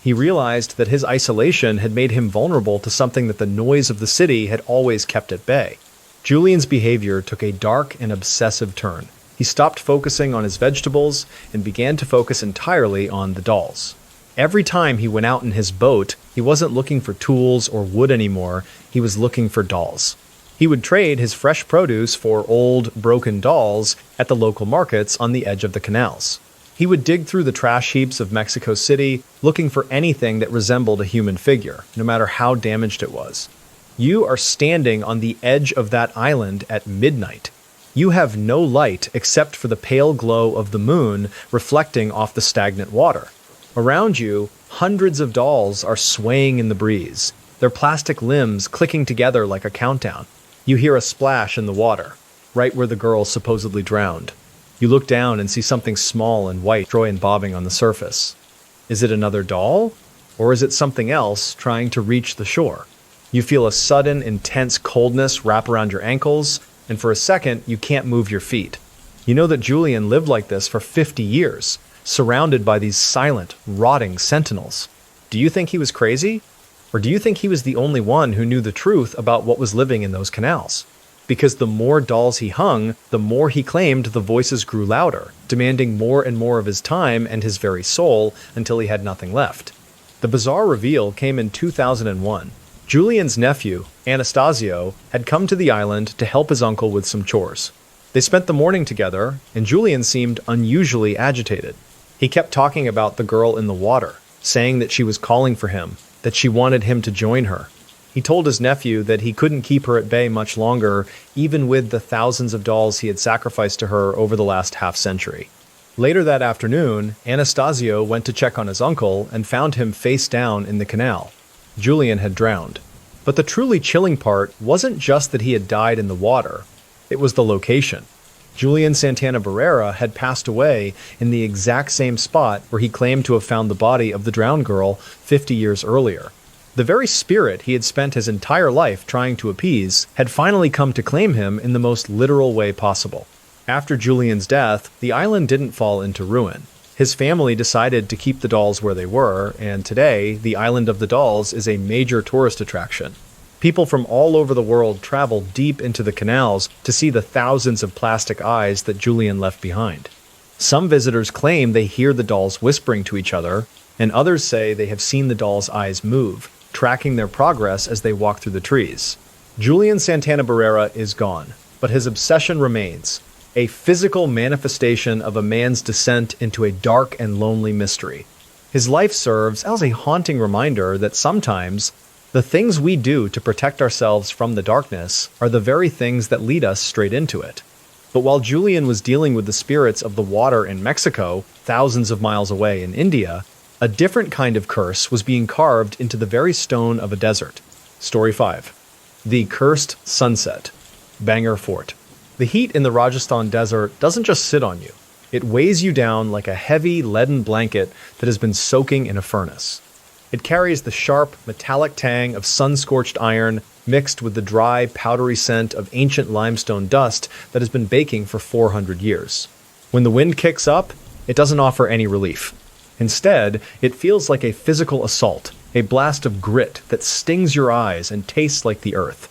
He realized that his isolation had made him vulnerable to something that the noise of the city had always kept at bay. Julian's behavior took a dark and obsessive turn. He stopped focusing on his vegetables and began to focus entirely on the dolls. Every time he went out in his boat, he wasn't looking for tools or wood anymore, he was looking for dolls. He would trade his fresh produce for old, broken dolls at the local markets on the edge of the canals. He would dig through the trash heaps of Mexico City, looking for anything that resembled a human figure, no matter how damaged it was. You are standing on the edge of that island at midnight. You have no light except for the pale glow of the moon reflecting off the stagnant water. Around you, hundreds of dolls are swaying in the breeze, their plastic limbs clicking together like a countdown. You hear a splash in the water, right where the girl supposedly drowned. You look down and see something small and white and bobbing on the surface. Is it another doll? Or is it something else trying to reach the shore? You feel a sudden, intense coldness wrap around your ankles, and for a second, you can't move your feet. You know that Julian lived like this for 50 years, surrounded by these silent, rotting sentinels. Do you think he was crazy? Or do you think he was the only one who knew the truth about what was living in those canals? Because the more dolls he hung, the more he claimed the voices grew louder, demanding more and more of his time and his very soul until he had nothing left. The bizarre reveal came in 2001. Julian's nephew, Anastasio, had come to the island to help his uncle with some chores. They spent the morning together, and Julian seemed unusually agitated. He kept talking about the girl in the water, saying that she was calling for him, that she wanted him to join her. He told his nephew that he couldn't keep her at bay much longer, even with the thousands of dolls he had sacrificed to her over the last half-century. Later that afternoon, Anastasio went to check on his uncle and found him face down in the canal. Julian had drowned. But the truly chilling part wasn't just that he had died in the water, it was the location. Julian Santana Barrera had passed away in the exact same spot where he claimed to have found the body of the drowned girl 50 years earlier. The very spirit he had spent his entire life trying to appease had finally come to claim him in the most literal way possible. After Julian's death, the island didn't fall into ruin. His family decided to keep the dolls where they were, and today, the Island of the Dolls is a major tourist attraction. People from all over the world travel deep into the canals to see the thousands of plastic eyes that Julian left behind. Some visitors claim they hear the dolls whispering to each other, and others say they have seen the dolls' eyes move, tracking their progress as they walk through the trees. Julian Santana Barrera is gone, but his obsession remains, a physical manifestation of a man's descent into a dark and lonely mystery. His life serves as a haunting reminder that sometimes the things we do to protect ourselves from the darkness are the very things that lead us straight into it. But while Julian was dealing with the spirits of the water in Mexico, thousands of miles away in India, a different kind of curse was being carved into the very stone of a desert. Story 5. The Cursed Sunset. Bangor Fort. The heat in the Rajasthan desert doesn't just sit on you. It weighs you down like a heavy leaden blanket that has been soaking in a furnace. It carries the sharp, metallic tang of sun-scorched iron mixed with the dry, powdery scent of ancient limestone dust that has been baking for 400 years. When the wind kicks up, it doesn't offer any relief. Instead, it feels like a physical assault, a blast of grit that stings your eyes and tastes like the earth.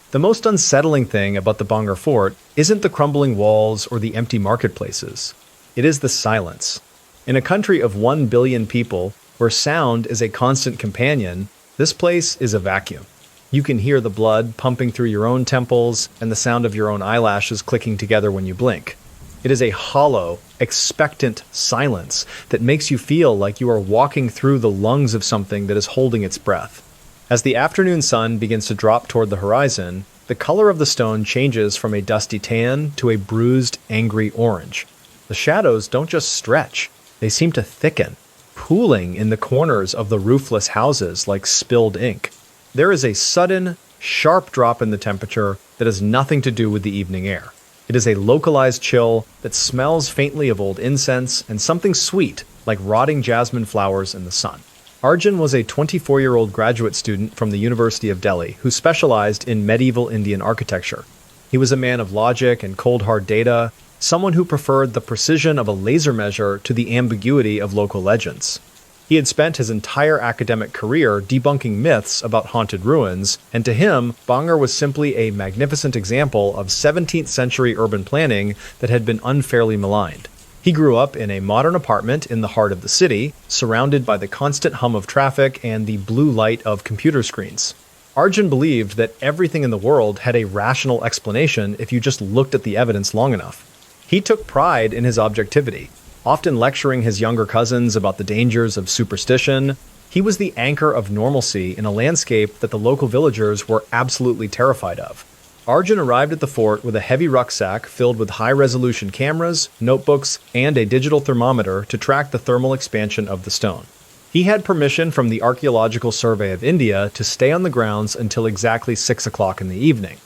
The most unsettling thing about the Bangor Fort isn't the crumbling walls or the empty marketplaces. It is the silence. In a country of 1 billion people, where sound is a constant companion, this place is a vacuum. You can hear the blood pumping through your own temples and the sound of your own eyelashes clicking together when you blink. It is a hollow, expectant silence that makes you feel like you are walking through the lungs of something that is holding its breath. As the afternoon sun begins to drop toward the horizon, the color of the stone changes from a dusty tan to a bruised, angry orange. The shadows don't just stretch, they seem to thicken, pooling in the corners of the roofless houses like spilled ink. There is a sudden, sharp drop in the temperature that has nothing to do with the evening air. It is a localized chill that smells faintly of old incense and something sweet, like rotting jasmine flowers in the sun. Arjun was a 24-year-old graduate student from the University of Delhi who specialized in medieval Indian architecture. He was a man of logic and cold hard data, someone who preferred the precision of a laser measure to the ambiguity of local legends. He had spent his entire academic career debunking myths about haunted ruins, and to him, Bangor was simply a magnificent example of 17th century urban planning that had been unfairly maligned. He grew up in a modern apartment in the heart of the city, surrounded by the constant hum of traffic and the blue light of computer screens. Arjun believed that everything in the world had a rational explanation if you just looked at the evidence long enough. He took pride in his objectivity, often lecturing his younger cousins about the dangers of superstition. He was the anchor of normalcy in a landscape that the local villagers were absolutely terrified of. Arjun arrived at the fort with a heavy rucksack filled with high-resolution cameras, notebooks, and a digital thermometer to track the thermal expansion of the stone. He had permission from the Archaeological Survey of India to stay on the grounds until exactly 6 o'clock in the evening.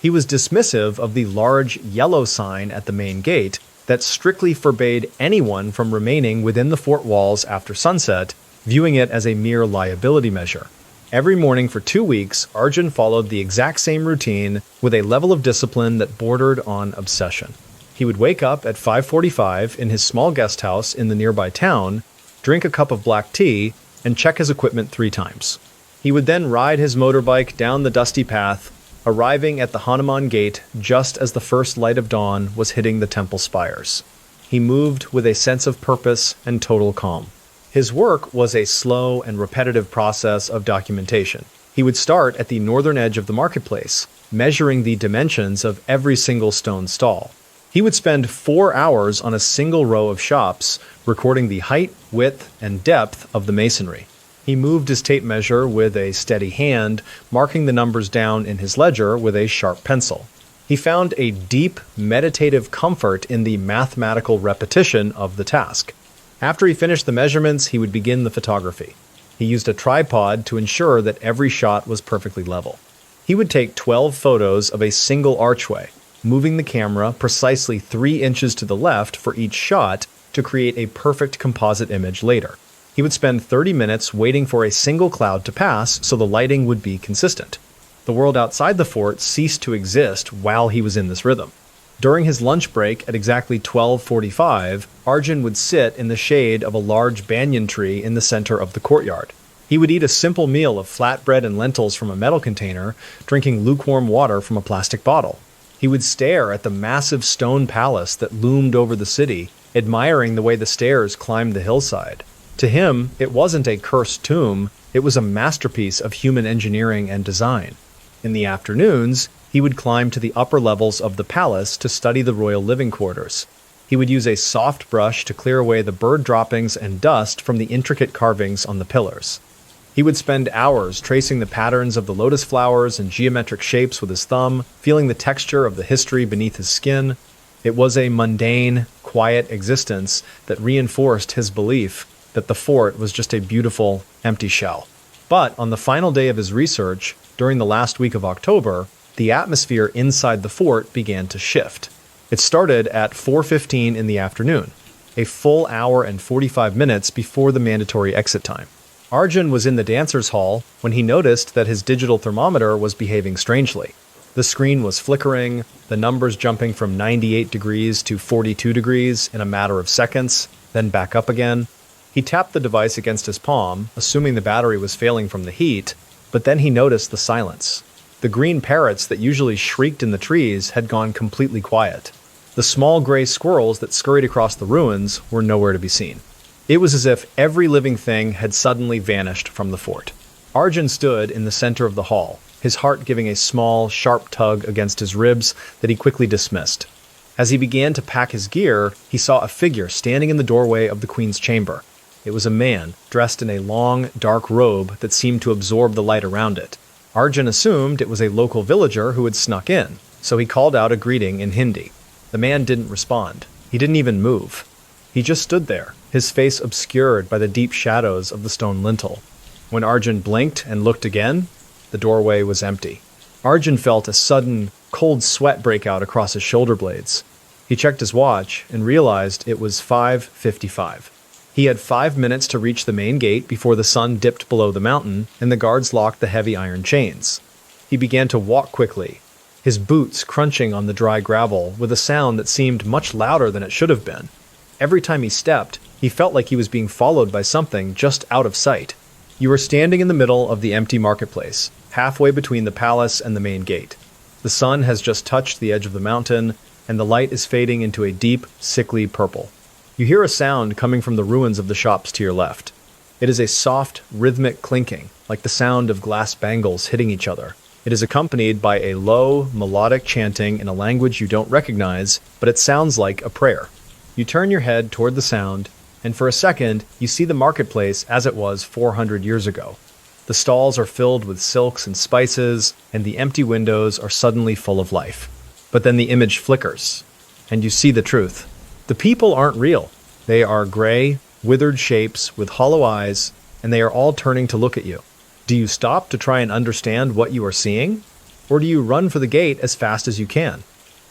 He was dismissive of the large yellow sign at the main gate that strictly forbade anyone from remaining within the fort walls after sunset, viewing it as a mere liability measure. Every morning for 2 weeks, Arjun followed the exact same routine with a level of discipline that bordered on obsession. He would wake up at 5:45 in his small guest house in the nearby town, drink a cup of black tea, and check his equipment 3 times. He would then ride his motorbike down the dusty path, arriving at the Hanuman gate just as the first light of dawn was hitting the temple spires. He moved with a sense of purpose and total calm. His work was a slow and repetitive process of documentation. He would start at the northern edge of the marketplace, measuring the dimensions of every single stone stall. He would spend 4 hours on a single row of shops, recording the height, width, and depth of the masonry. He moved his tape measure with a steady hand, marking the numbers down in his ledger with a sharp pencil. He found a deep, meditative comfort in the mathematical repetition of the task. After he finished the measurements, he would begin the photography. He used a tripod to ensure that every shot was perfectly level. He would take 12 photos of a single archway, moving the camera precisely 3 inches to the left for each shot to create a perfect composite image later. He would spend 30 minutes waiting for a single cloud to pass so the lighting would be consistent. The world outside the fort ceased to exist while he was in this rhythm. During his lunch break at exactly 12:45, Arjun would sit in the shade of a large banyan tree in the center of the courtyard. He would eat a simple meal of flatbread and lentils from a metal container, drinking lukewarm water from a plastic bottle. He would stare at the massive stone palace that loomed over the city, admiring the way the stairs climbed the hillside. To him, it wasn't a cursed tomb, it was a masterpiece of human engineering and design. In the afternoons, he would climb to the upper levels of the palace to study the royal living quarters. He would use a soft brush to clear away the bird droppings and dust from the intricate carvings on the pillars. He would spend hours tracing the patterns of the lotus flowers and geometric shapes with his thumb, feeling the texture of the history beneath his skin. It was a mundane, quiet existence that reinforced his belief that the fort was just a beautiful, empty shell. But on the final day of his research, during the last week of October, the atmosphere inside the fort began to shift. It started at 4:15 in the afternoon, a full hour and 45 minutes before the mandatory exit time. Arjun was in the dancers' hall when he noticed that his digital thermometer was behaving strangely. The screen was flickering, the numbers jumping from 98 degrees to 42 degrees in a matter of seconds, then back up again. He tapped the device against his palm, assuming the battery was failing from the heat, but then he noticed the silence. The green parrots that usually shrieked in the trees had gone completely quiet. The small gray squirrels that scurried across the ruins were nowhere to be seen. It was as if every living thing had suddenly vanished from the fort. Arjun stood in the center of the hall, his heart giving a small, sharp tug against his ribs that he quickly dismissed. As he began to pack his gear, he saw a figure standing in the doorway of the queen's chamber. It was a man, dressed in a long, dark robe that seemed to absorb the light around it. Arjun assumed it was a local villager who had snuck in, so he called out a greeting in Hindi. The man didn't respond. He didn't even move. He just stood there, his face obscured by the deep shadows of the stone lintel. When Arjun blinked and looked again, the doorway was empty. Arjun felt a sudden, cold sweat break out across his shoulder blades. He checked his watch and realized it was 5:55. He had 5 minutes to reach the main gate before the sun dipped below the mountain and the guards locked the heavy iron chains. He began to walk quickly, his boots crunching on the dry gravel with a sound that seemed much louder than it should have been. Every time he stepped, he felt like he was being followed by something just out of sight. You were standing in the middle of the empty marketplace, halfway between the palace and the main gate. The sun has just touched the edge of the mountain, and the light is fading into a deep, sickly purple. You hear a sound coming from the ruins of the shops to your left. It is a soft, rhythmic clinking, like the sound of glass bangles hitting each other. It is accompanied by a low, melodic chanting in a language you don't recognize, but it sounds like a prayer. You turn your head toward the sound, and for a second, you see the marketplace as it was 400 years ago. The stalls are filled with silks and spices, and the empty windows are suddenly full of life. But then the image flickers, and you see the truth. The people aren't real. They are gray, withered shapes with hollow eyes, and they are all turning to look at you. Do you stop to try and understand what you are seeing? Or do you run for the gate as fast as you can?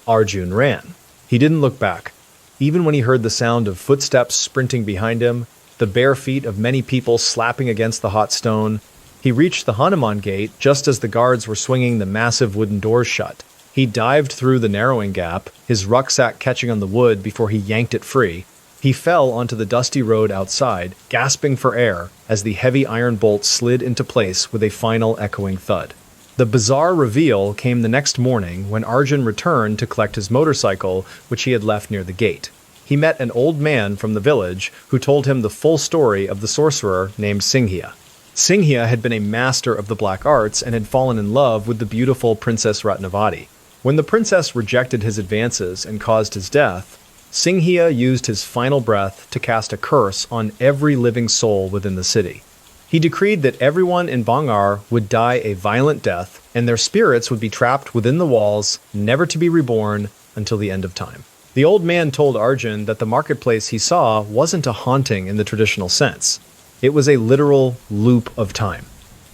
Arjun ran. He didn't look back. Even when he heard the sound of footsteps sprinting behind him, the bare feet of many people slapping against the hot stone, he reached the Hanuman gate just as the guards were swinging the massive wooden doors shut. He dived through the narrowing gap, his rucksack catching on the wood before he yanked it free. He fell onto the dusty road outside, gasping for air, as the heavy iron bolt slid into place with a final echoing thud. The bizarre reveal came the next morning when Arjun returned to collect his motorcycle, which he had left near the gate. He met an old man from the village who told him the full story of the sorcerer named Singhia. Singhia had been a master of the black arts and had fallen in love with the beautiful Princess Ratnavati. When the princess rejected his advances and caused his death, Singhia used his final breath to cast a curse on every living soul within the city. He decreed that everyone in Bangar would die a violent death, and their spirits would be trapped within the walls, never to be reborn until the end of time. The old man told Arjun that the marketplace he saw wasn't a haunting in the traditional sense. It was a literal loop of time.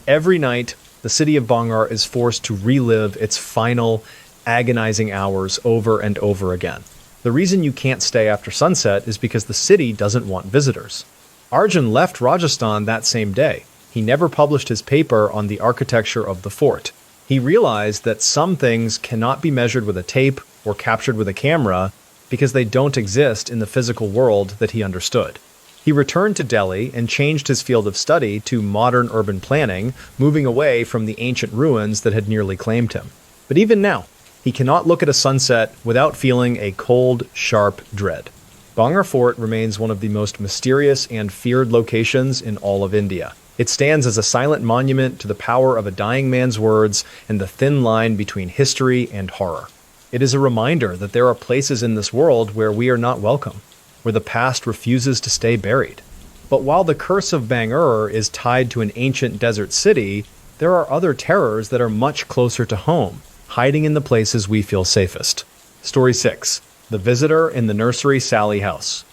Every night, the city of Bangar is forced to relive its final, agonizing hours over and over again. The reason you can't stay after sunset is because the city doesn't want visitors. Arjun left Rajasthan that same day. He never published his paper on the architecture of the fort. He realized that some things cannot be measured with a tape or captured with a camera because they don't exist in the physical world that he understood. He returned to Delhi and changed his field of study to modern urban planning, moving away from the ancient ruins that had nearly claimed him. But even now, he cannot look at a sunset without feeling a cold, sharp dread. Bangar Fort remains one of the most mysterious and feared locations in all of India. It stands as a silent monument to the power of a dying man's words and the thin line between history and horror. It is a reminder that there are places in this world where we are not welcome, where the past refuses to stay buried. But while the curse of Bangur is tied to an ancient desert city, there are other terrors that are much closer to home, hiding in the places we feel safest. Story 6. The Visitor in the Nursery Sally House.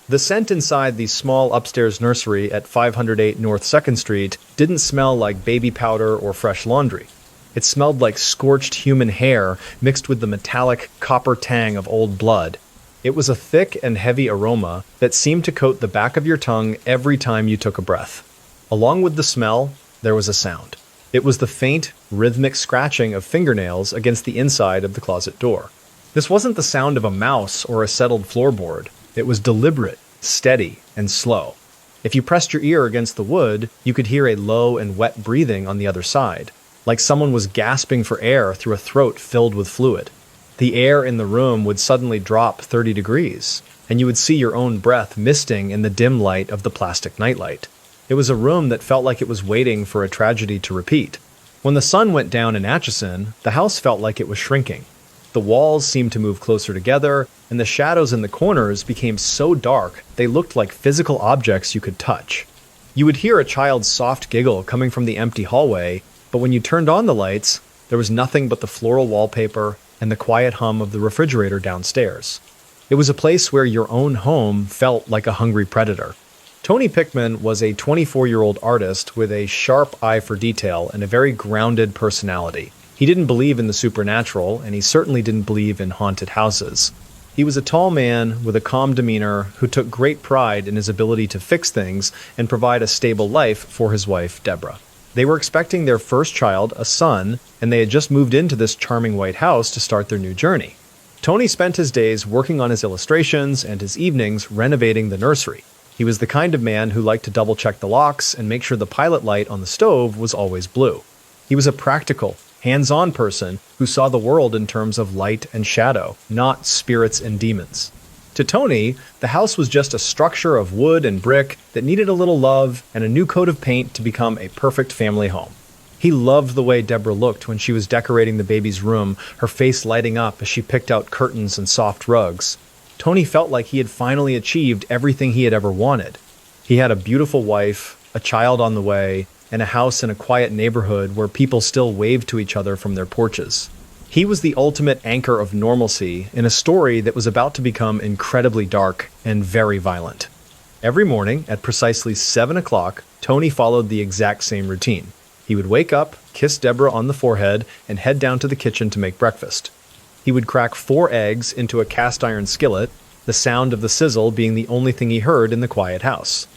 The scent inside the small upstairs nursery at 508 North 2nd Street didn't smell like baby powder or fresh laundry. It smelled like scorched human hair mixed with the metallic copper tang of old blood. It was a thick and heavy aroma that seemed to coat the back of your tongue every time you took a breath. Along with the smell, there was a sound. It was the faint, rhythmic scratching of fingernails against the inside of the closet door. This wasn't the sound of a mouse or a settled floorboard. It was deliberate, steady, and slow. If you pressed your ear against the wood, you could hear a low and wet breathing on the other side, like someone was gasping for air through a throat filled with fluid. The air in the room would suddenly drop 30 degrees, and you would see your own breath misting in the dim light of the plastic nightlight. It was a room that felt like it was waiting for a tragedy to repeat. When the sun went down in Atchison, the house felt like it was shrinking. The walls seemed to move closer together, and the shadows in the corners became so dark they looked like physical objects you could touch. You would hear a child's soft giggle coming from the empty hallway, but when you turned on the lights, there was nothing but the floral wallpaper and the quiet hum of the refrigerator downstairs. It was a place where your own home felt like a hungry predator. Tony Pickman was a 24-year-old artist with a sharp eye for detail and a very grounded personality. He didn't believe in the supernatural, and he certainly didn't believe in haunted houses. He was a tall man with a calm demeanor who took great pride in his ability to fix things and provide a stable life for his wife, Deborah. They were expecting their first child, a son, and they had just moved into this charming white house to start their new journey. Tony spent his days working on his illustrations and his evenings renovating the nursery. He was the kind of man who liked to double-check the locks and make sure the pilot light on the stove was always blue. He was a practical, hands-on person who saw the world in terms of light and shadow, not spirits and demons. To Tony, the house was just a structure of wood and brick that needed a little love and a new coat of paint to become a perfect family home. He loved the way Deborah looked when she was decorating the baby's room, her face lighting up as she picked out curtains and soft rugs. Tony felt like he had finally achieved everything he had ever wanted. He had a beautiful wife, a child on the way, and a house in a quiet neighborhood where people still waved to each other from their porches. He was the ultimate anchor of normalcy in a story that was about to become incredibly dark and very violent. Every morning at precisely 7 o'clock, Tony followed the exact same routine. He would wake up, kiss Deborah on the forehead, and head down to the kitchen to make breakfast. He would crack 4 eggs into a cast-iron skillet, the sound of the sizzle being the only thing he heard in the quiet house.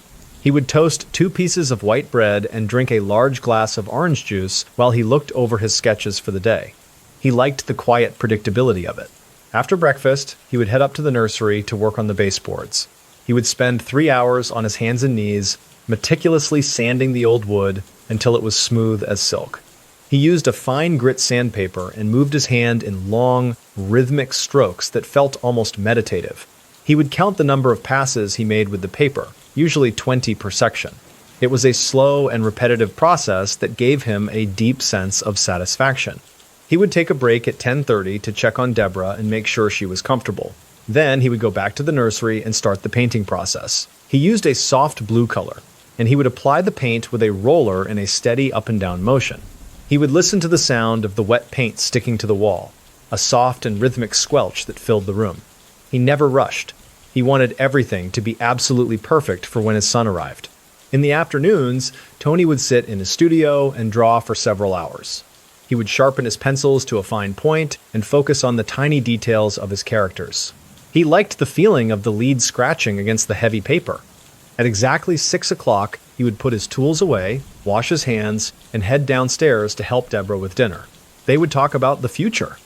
He would toast 2 pieces of white bread and drink a large glass of orange juice while he looked over his sketches for the day. He liked the quiet predictability of it. After breakfast, he would head up to the nursery to work on the baseboards. He would spend 3 hours on his hands and knees, meticulously sanding the old wood until it was smooth as silk. He used a fine grit sandpaper and moved his hand in long, rhythmic strokes that felt almost meditative. He would count the number of passes he made with the paper, usually 20 per section. It was a slow and repetitive process that gave him a deep sense of satisfaction. He would take a break at 10:30 to check on Deborah and make sure she was comfortable. Then he would go back to the nursery and start the painting process. He used a soft blue color, and he would apply the paint with a roller in a steady up and down motion. He would listen to the sound of the wet paint sticking to the wall, a soft and rhythmic squelch that filled the room. He never rushed. He wanted everything to be absolutely perfect for when his son arrived. In the afternoons, Tony would sit in his studio and draw for several hours. He would sharpen his pencils to a fine point and focus on the tiny details of his characters. He liked the feeling of the lead scratching against the heavy paper. At exactly 6 o'clock, he would put his tools away, wash his hands, and head downstairs to help Deborah with dinner. They would talk about the future,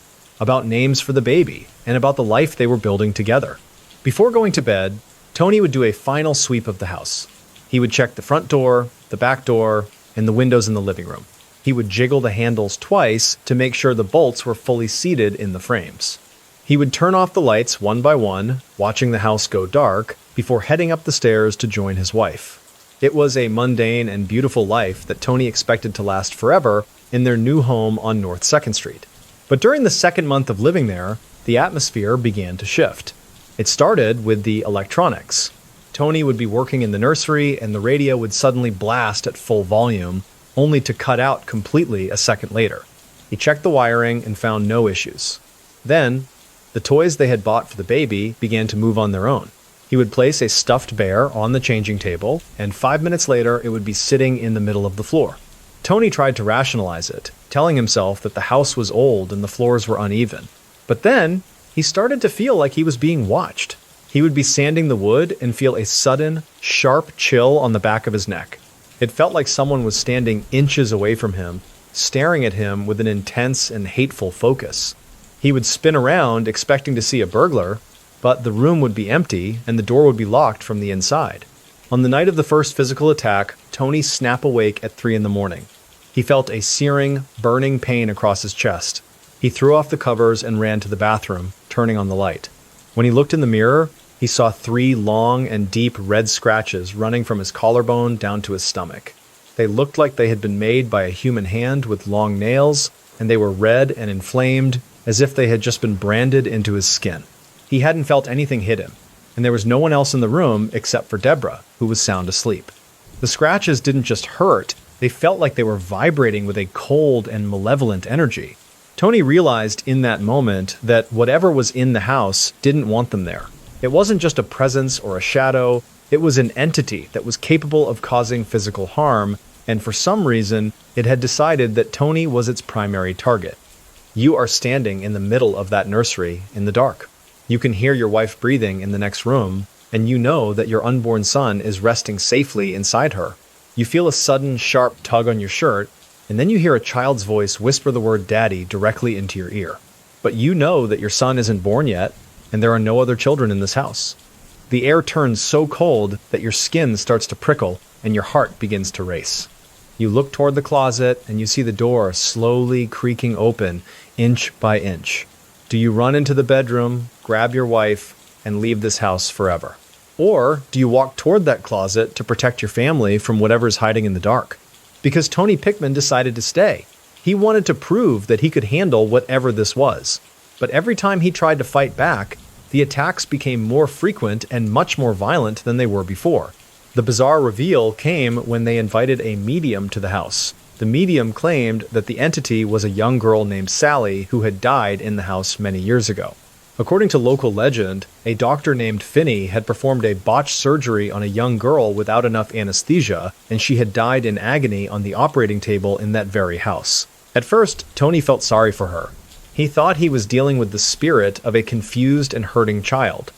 about names for the baby, and about the life they were building together. Before going to bed, Tony would do a final sweep of the house. He would check the front door, the back door, and the windows in the living room. He would jiggle the handles twice to make sure the bolts were fully seated in the frames. He would turn off the lights one by one, watching the house go dark, before heading up the stairs to join his wife. It was a mundane and beautiful life that Tony expected to last forever in their new home on North 2nd Street. But during the second month of living there, the atmosphere began to shift. It started with the electronics. Tony would be working in the nursery and the radio would suddenly blast at full volume, only to cut out completely a second later. He checked the wiring and found no issues. Then, the toys they had bought for the baby began to move on their own. He would place a stuffed bear on the changing table, and 5 minutes later it would be sitting in the middle of the floor. Tony tried to rationalize it, telling himself that the house was old and the floors were uneven. But then, he started to feel like he was being watched. He would be sanding the wood and feel a sudden, sharp chill on the back of his neck. It felt like someone was standing inches away from him, staring at him with an intense and hateful focus. He would spin around, expecting to see a burglar, but the room would be empty and the door would be locked from the inside. On the night of the first physical attack, Tony snapped awake at 3 in the morning. He felt a searing, burning pain across his chest. He threw off the covers and ran to the bathroom, turning on the light. When he looked in the mirror, he saw 3 long and deep red scratches running from his collarbone down to his stomach. They looked like they had been made by a human hand with long nails, and they were red and inflamed, as if they had just been branded into his skin. He hadn't felt anything hit him, and there was no one else in the room except for Deborah, who was sound asleep. The scratches didn't just hurt, they felt like they were vibrating with a cold and malevolent energy. Tony realized in that moment that whatever was in the house didn't want them there. It wasn't just a presence or a shadow, it was an entity that was capable of causing physical harm, and for some reason, it had decided that Tony was its primary target. You are standing in the middle of that nursery in the dark. You can hear your wife breathing in the next room, and you know that your unborn son is resting safely inside her. You feel a sudden, sharp tug on your shirt, and then you hear a child's voice whisper the word daddy directly into your ear. But you know that your son isn't born yet, and there are no other children in this house. The air turns so cold that your skin starts to prickle, and your heart begins to race. You look toward the closet, and you see the door slowly creaking open, inch by inch. Do you run into the bedroom, grab your wife, and leave this house forever? Or do you walk toward that closet to protect your family from whatever's hiding in the dark? Because Tony Pickman decided to stay. He wanted to prove that he could handle whatever this was. But every time he tried to fight back, the attacks became more frequent and much more violent than they were before. The bizarre reveal came when they invited a medium to the house. The medium claimed that the entity was a young girl named Sally who had died in the house many years ago. According to local legend, a doctor named Finney had performed a botched surgery on a young girl without enough anesthesia, and she had died in agony on the operating table in that very house. At first, Tony felt sorry for her. He thought he was dealing with the spirit of a confused and hurting child.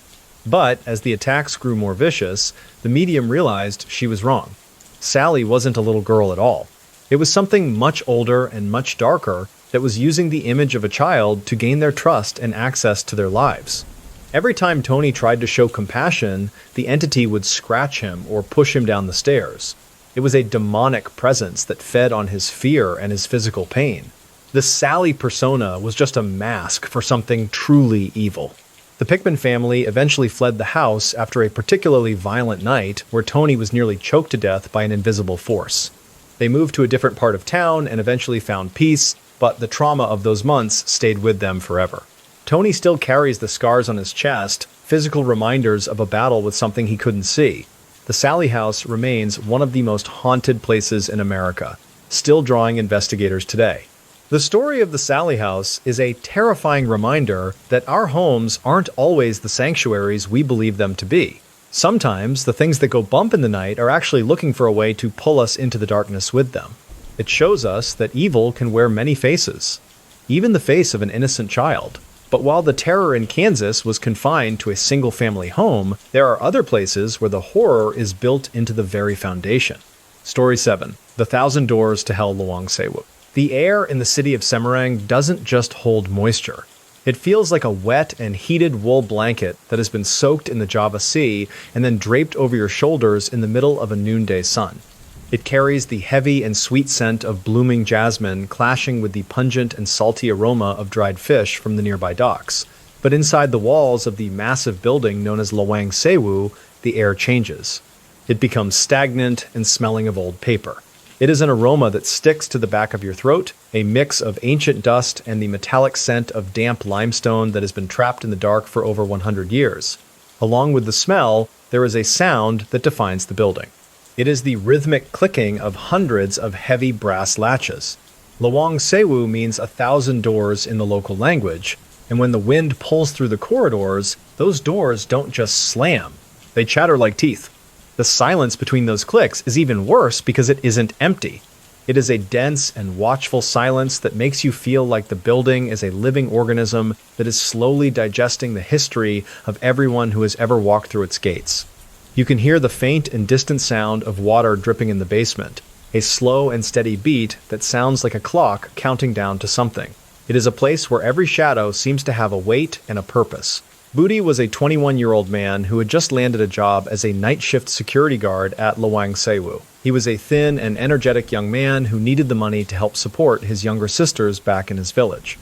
But as the attacks grew more vicious, the medium realized she was wrong. Sally wasn't a little girl at all. It was something much older and much darker that was using the image of a child to gain their trust and access to their lives. Every time Tony tried to show compassion, the entity would scratch him or push him down the stairs. It was a demonic presence that fed on his fear and his physical pain. The Sally persona was just a mask for something truly evil. The Pickman family eventually fled the house after a particularly violent night where Tony was nearly choked to death by an invisible force. They moved to a different part of town and eventually found peace, but the trauma of those months stayed with them forever. Tony still carries the scars on his chest, physical reminders of a battle with something he couldn't see. The Sally house remains one of the most haunted places in America, still drawing investigators today. The story of the Sally house is a terrifying reminder that our homes aren't always the sanctuaries we believe them to be. Sometimes the things that go bump in the night are actually looking for a way to pull us into the darkness with them. It shows us that evil can wear many faces, even the face of an innocent child. But while the terror in Kansas was confined to a single-family home, there are other places where the horror is built into the very foundation. Story 7. The Thousand Doors to Hell Luang Sewu. The air in the city of Semarang doesn't just hold moisture. It feels like a wet and heated wool blanket that has been soaked in the Java Sea and then draped over your shoulders in the middle of a noonday sun. It carries the heavy and sweet scent of blooming jasmine clashing with the pungent and salty aroma of dried fish from the nearby docks. But inside the walls of the massive building known as Luang Sewu, the air changes. It becomes stagnant and smelling of old paper. It is an aroma that sticks to the back of your throat, a mix of ancient dust and the metallic scent of damp limestone that has been trapped in the dark for over 100 years. Along with the smell, there is a sound that defines the building. It is the rhythmic clicking of hundreds of heavy brass latches. Luang Sewu means 1,000 doors in the local language, and when the wind pulls through the corridors, those doors don't just slam. They chatter like teeth. The silence between those clicks is even worse because it isn't empty. It is a dense and watchful silence that makes you feel like the building is a living organism that is slowly digesting the history of everyone who has ever walked through its gates. You can hear the faint and distant sound of water dripping in the basement, a slow and steady beat that sounds like a clock counting down to something. It is a place where every shadow seems to have a weight and a purpose. Budi was a 21-year-old man who had just landed a job as a night shift security guard at Luang Sewu. He was a thin and energetic young man who needed the money to help support his younger sisters back in his village.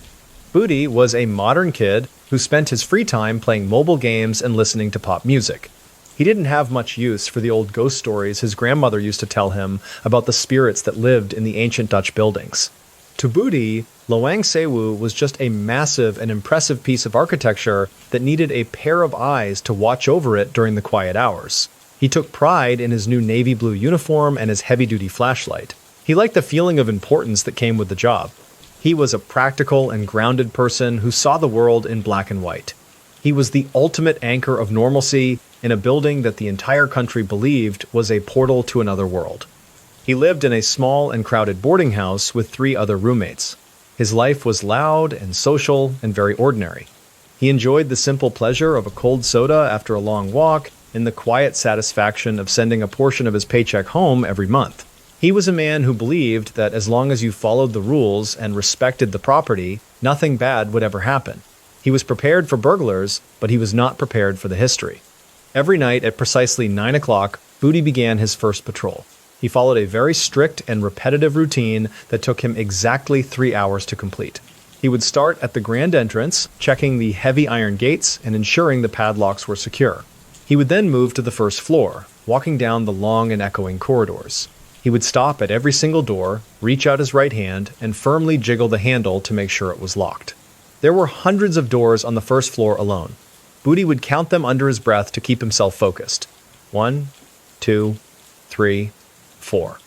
Budi was a modern kid who spent his free time playing mobile games and listening to pop music. He didn't have much use for the old ghost stories his grandmother used to tell him about the spirits that lived in the ancient Dutch buildings. To Budi, Luang Sewu was just a massive and impressive piece of architecture that needed a pair of eyes to watch over it during the quiet hours. He took pride in his new navy blue uniform and his heavy-duty flashlight. He liked the feeling of importance that came with the job. He was a practical and grounded person who saw the world in black and white. He was the ultimate anchor of normalcy in a building that the entire country believed was a portal to another world. He lived in a small and crowded boarding house with 3 other roommates. His life was loud and social and very ordinary. He enjoyed the simple pleasure of a cold soda after a long walk and the quiet satisfaction of sending a portion of his paycheck home every month. He was a man who believed that as long as you followed the rules and respected the property, nothing bad would ever happen. He was prepared for burglars, but he was not prepared for the history. Every night at precisely 9 o'clock, Budi began his first patrol. He followed a very strict and repetitive routine that took him exactly 3 hours to complete. He would start at the grand entrance, checking the heavy iron gates and ensuring the padlocks were secure. He would then move to the first floor, walking down the long and echoing corridors. He would stop at every single door, reach out his right hand, and firmly jiggle the handle to make sure it was locked. There were hundreds of doors on the first floor alone. Budi would count them under his breath to keep himself focused. 1, 2, 3, 4.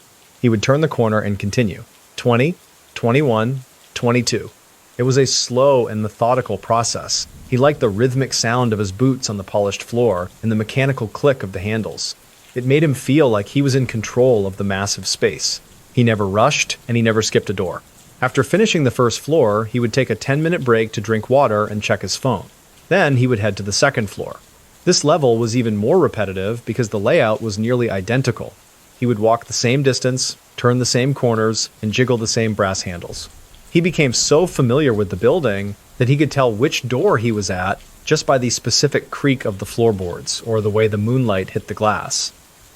He would turn the corner and continue. 20, 21, 22. It was a slow and methodical process. He liked the rhythmic sound of his boots on the polished floor and the mechanical click of the handles. It made him feel like he was in control of the massive space. He never rushed, and he never skipped a door. After finishing the first floor, he would take a 10-minute break to drink water and check his phone. Then he would head to the second floor. This level was even more repetitive because the layout was nearly identical. He would walk the same distance, turn the same corners, and jiggle the same brass handles. He became so familiar with the building that he could tell which door he was at just by the specific creak of the floorboards or the way the moonlight hit the glass.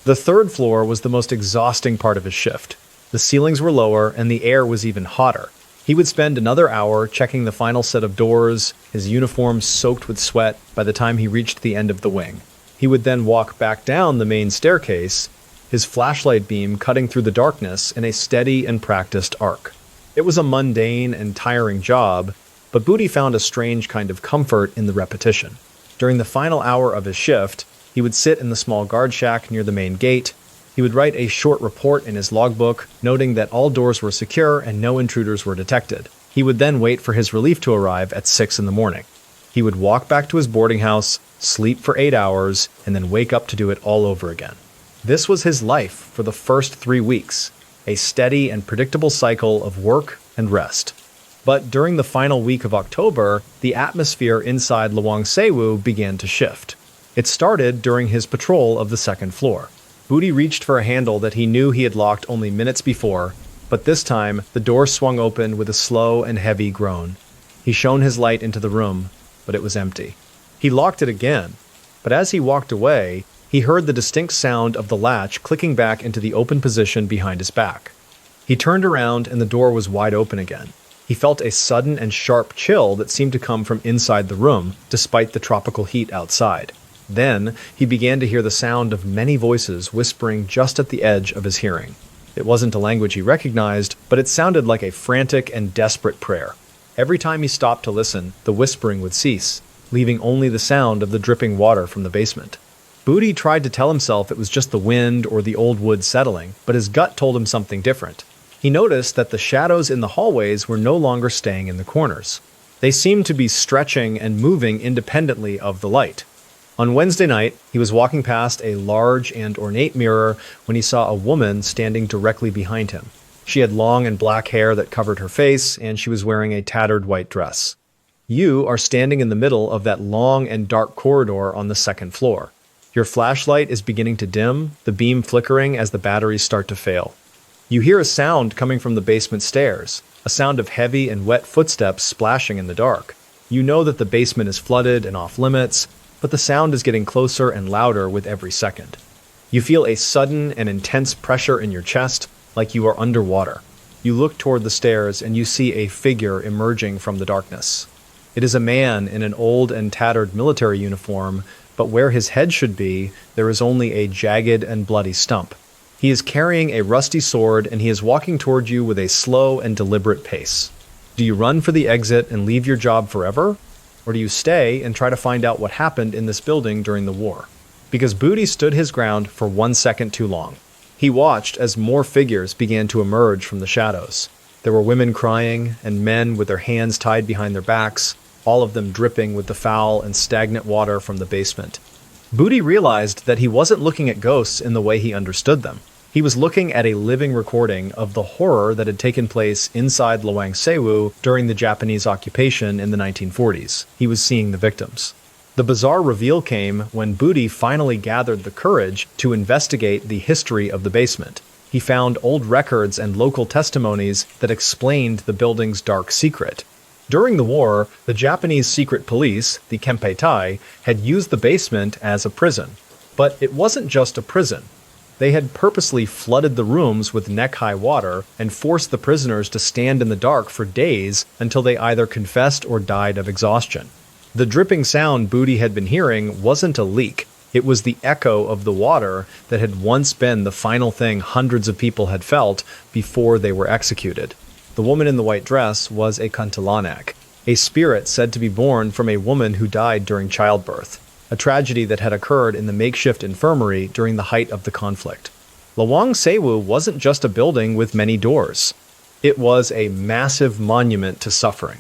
The third floor was the most exhausting part of his shift. The ceilings were lower and the air was even hotter. He would spend another hour checking the final set of doors, his uniform soaked with sweat by the time he reached the end of the wing. He would then walk back down the main staircase, his flashlight beam cutting through the darkness in a steady and practiced arc. It was a mundane and tiring job, but Budi found a strange kind of comfort in the repetition. During the final hour of his shift, he would sit in the small guard shack near the main gate. He would write a short report in his logbook, noting that all doors were secure and no intruders were detected. He would then wait for his relief to arrive at 6 in the morning. He would walk back to his boarding house, sleep for 8 hours, and then wake up to do it all over again. This was his life for the first 3 weeks, a steady and predictable cycle of work and rest. But during the final week of October, the atmosphere inside Lwangsewu began to shift. It started during his patrol of the second floor. Booty reached for a handle that he knew he had locked only minutes before, but this time the door swung open with a slow and heavy groan. He shone his light into the room, but it was empty. He locked it again, but as he walked away, he heard the distinct sound of the latch clicking back into the open position behind his back. He turned around and the door was wide open again. He felt a sudden and sharp chill that seemed to come from inside the room, despite the tropical heat outside. Then, he began to hear the sound of many voices whispering just at the edge of his hearing. It wasn't a language he recognized, but it sounded like a frantic and desperate prayer. Every time he stopped to listen, the whispering would cease, leaving only the sound of the dripping water from the basement. Booty tried to tell himself it was just the wind or the old wood settling, but his gut told him something different. He noticed that the shadows in the hallways were no longer staying in the corners. They seemed to be stretching and moving independently of the light. On Wednesday night, he was walking past a large and ornate mirror when he saw a woman standing directly behind him. She had long and black hair that covered her face, and she was wearing a tattered white dress. You are standing in the middle of that long and dark corridor on the second floor. Your flashlight is beginning to dim, the beam flickering as the batteries start to fail. You hear a sound coming from the basement stairs, a sound of heavy and wet footsteps splashing in the dark. You know that the basement is flooded and off limits, but the sound is getting closer and louder with every second. You feel a sudden and intense pressure in your chest, like you are underwater. You look toward the stairs and you see a figure emerging from the darkness. It is a man in an old and tattered military uniform, but where his head should be, there is only a jagged and bloody stump. He is carrying a rusty sword and he is walking toward you with a slow and deliberate pace. Do you run for the exit and leave your job forever? Or do you stay and try to find out what happened in this building during the war? Because Booty stood his ground for 1 second too long. He watched as more figures began to emerge from the shadows. There were women crying and men with their hands tied behind their backs, all of them dripping with the foul and stagnant water from the basement. Booty realized that he wasn't looking at ghosts in the way he understood them. He was looking at a living recording of the horror that had taken place inside Lwangsewu during the Japanese occupation in the 1940s. He was seeing the victims. The bizarre reveal came when Booty finally gathered the courage to investigate the history of the basement. He found old records and local testimonies that explained the building's dark secret. During the war, the Japanese secret police, the Kempeitai, had used the basement as a prison. But it wasn't just a prison. They had purposely flooded the rooms with neck-high water and forced the prisoners to stand in the dark for days until they either confessed or died of exhaustion. The dripping sound Booty had been hearing wasn't a leak. It was the echo of the water that had once been the final thing hundreds of people had felt before they were executed. The woman in the white dress was a Kuntilanak, a spirit said to be born from a woman who died during childbirth, a tragedy that had occurred in the makeshift infirmary during the height of the conflict. Lwangsewu wasn't just a building with many doors. It was a massive monument to suffering.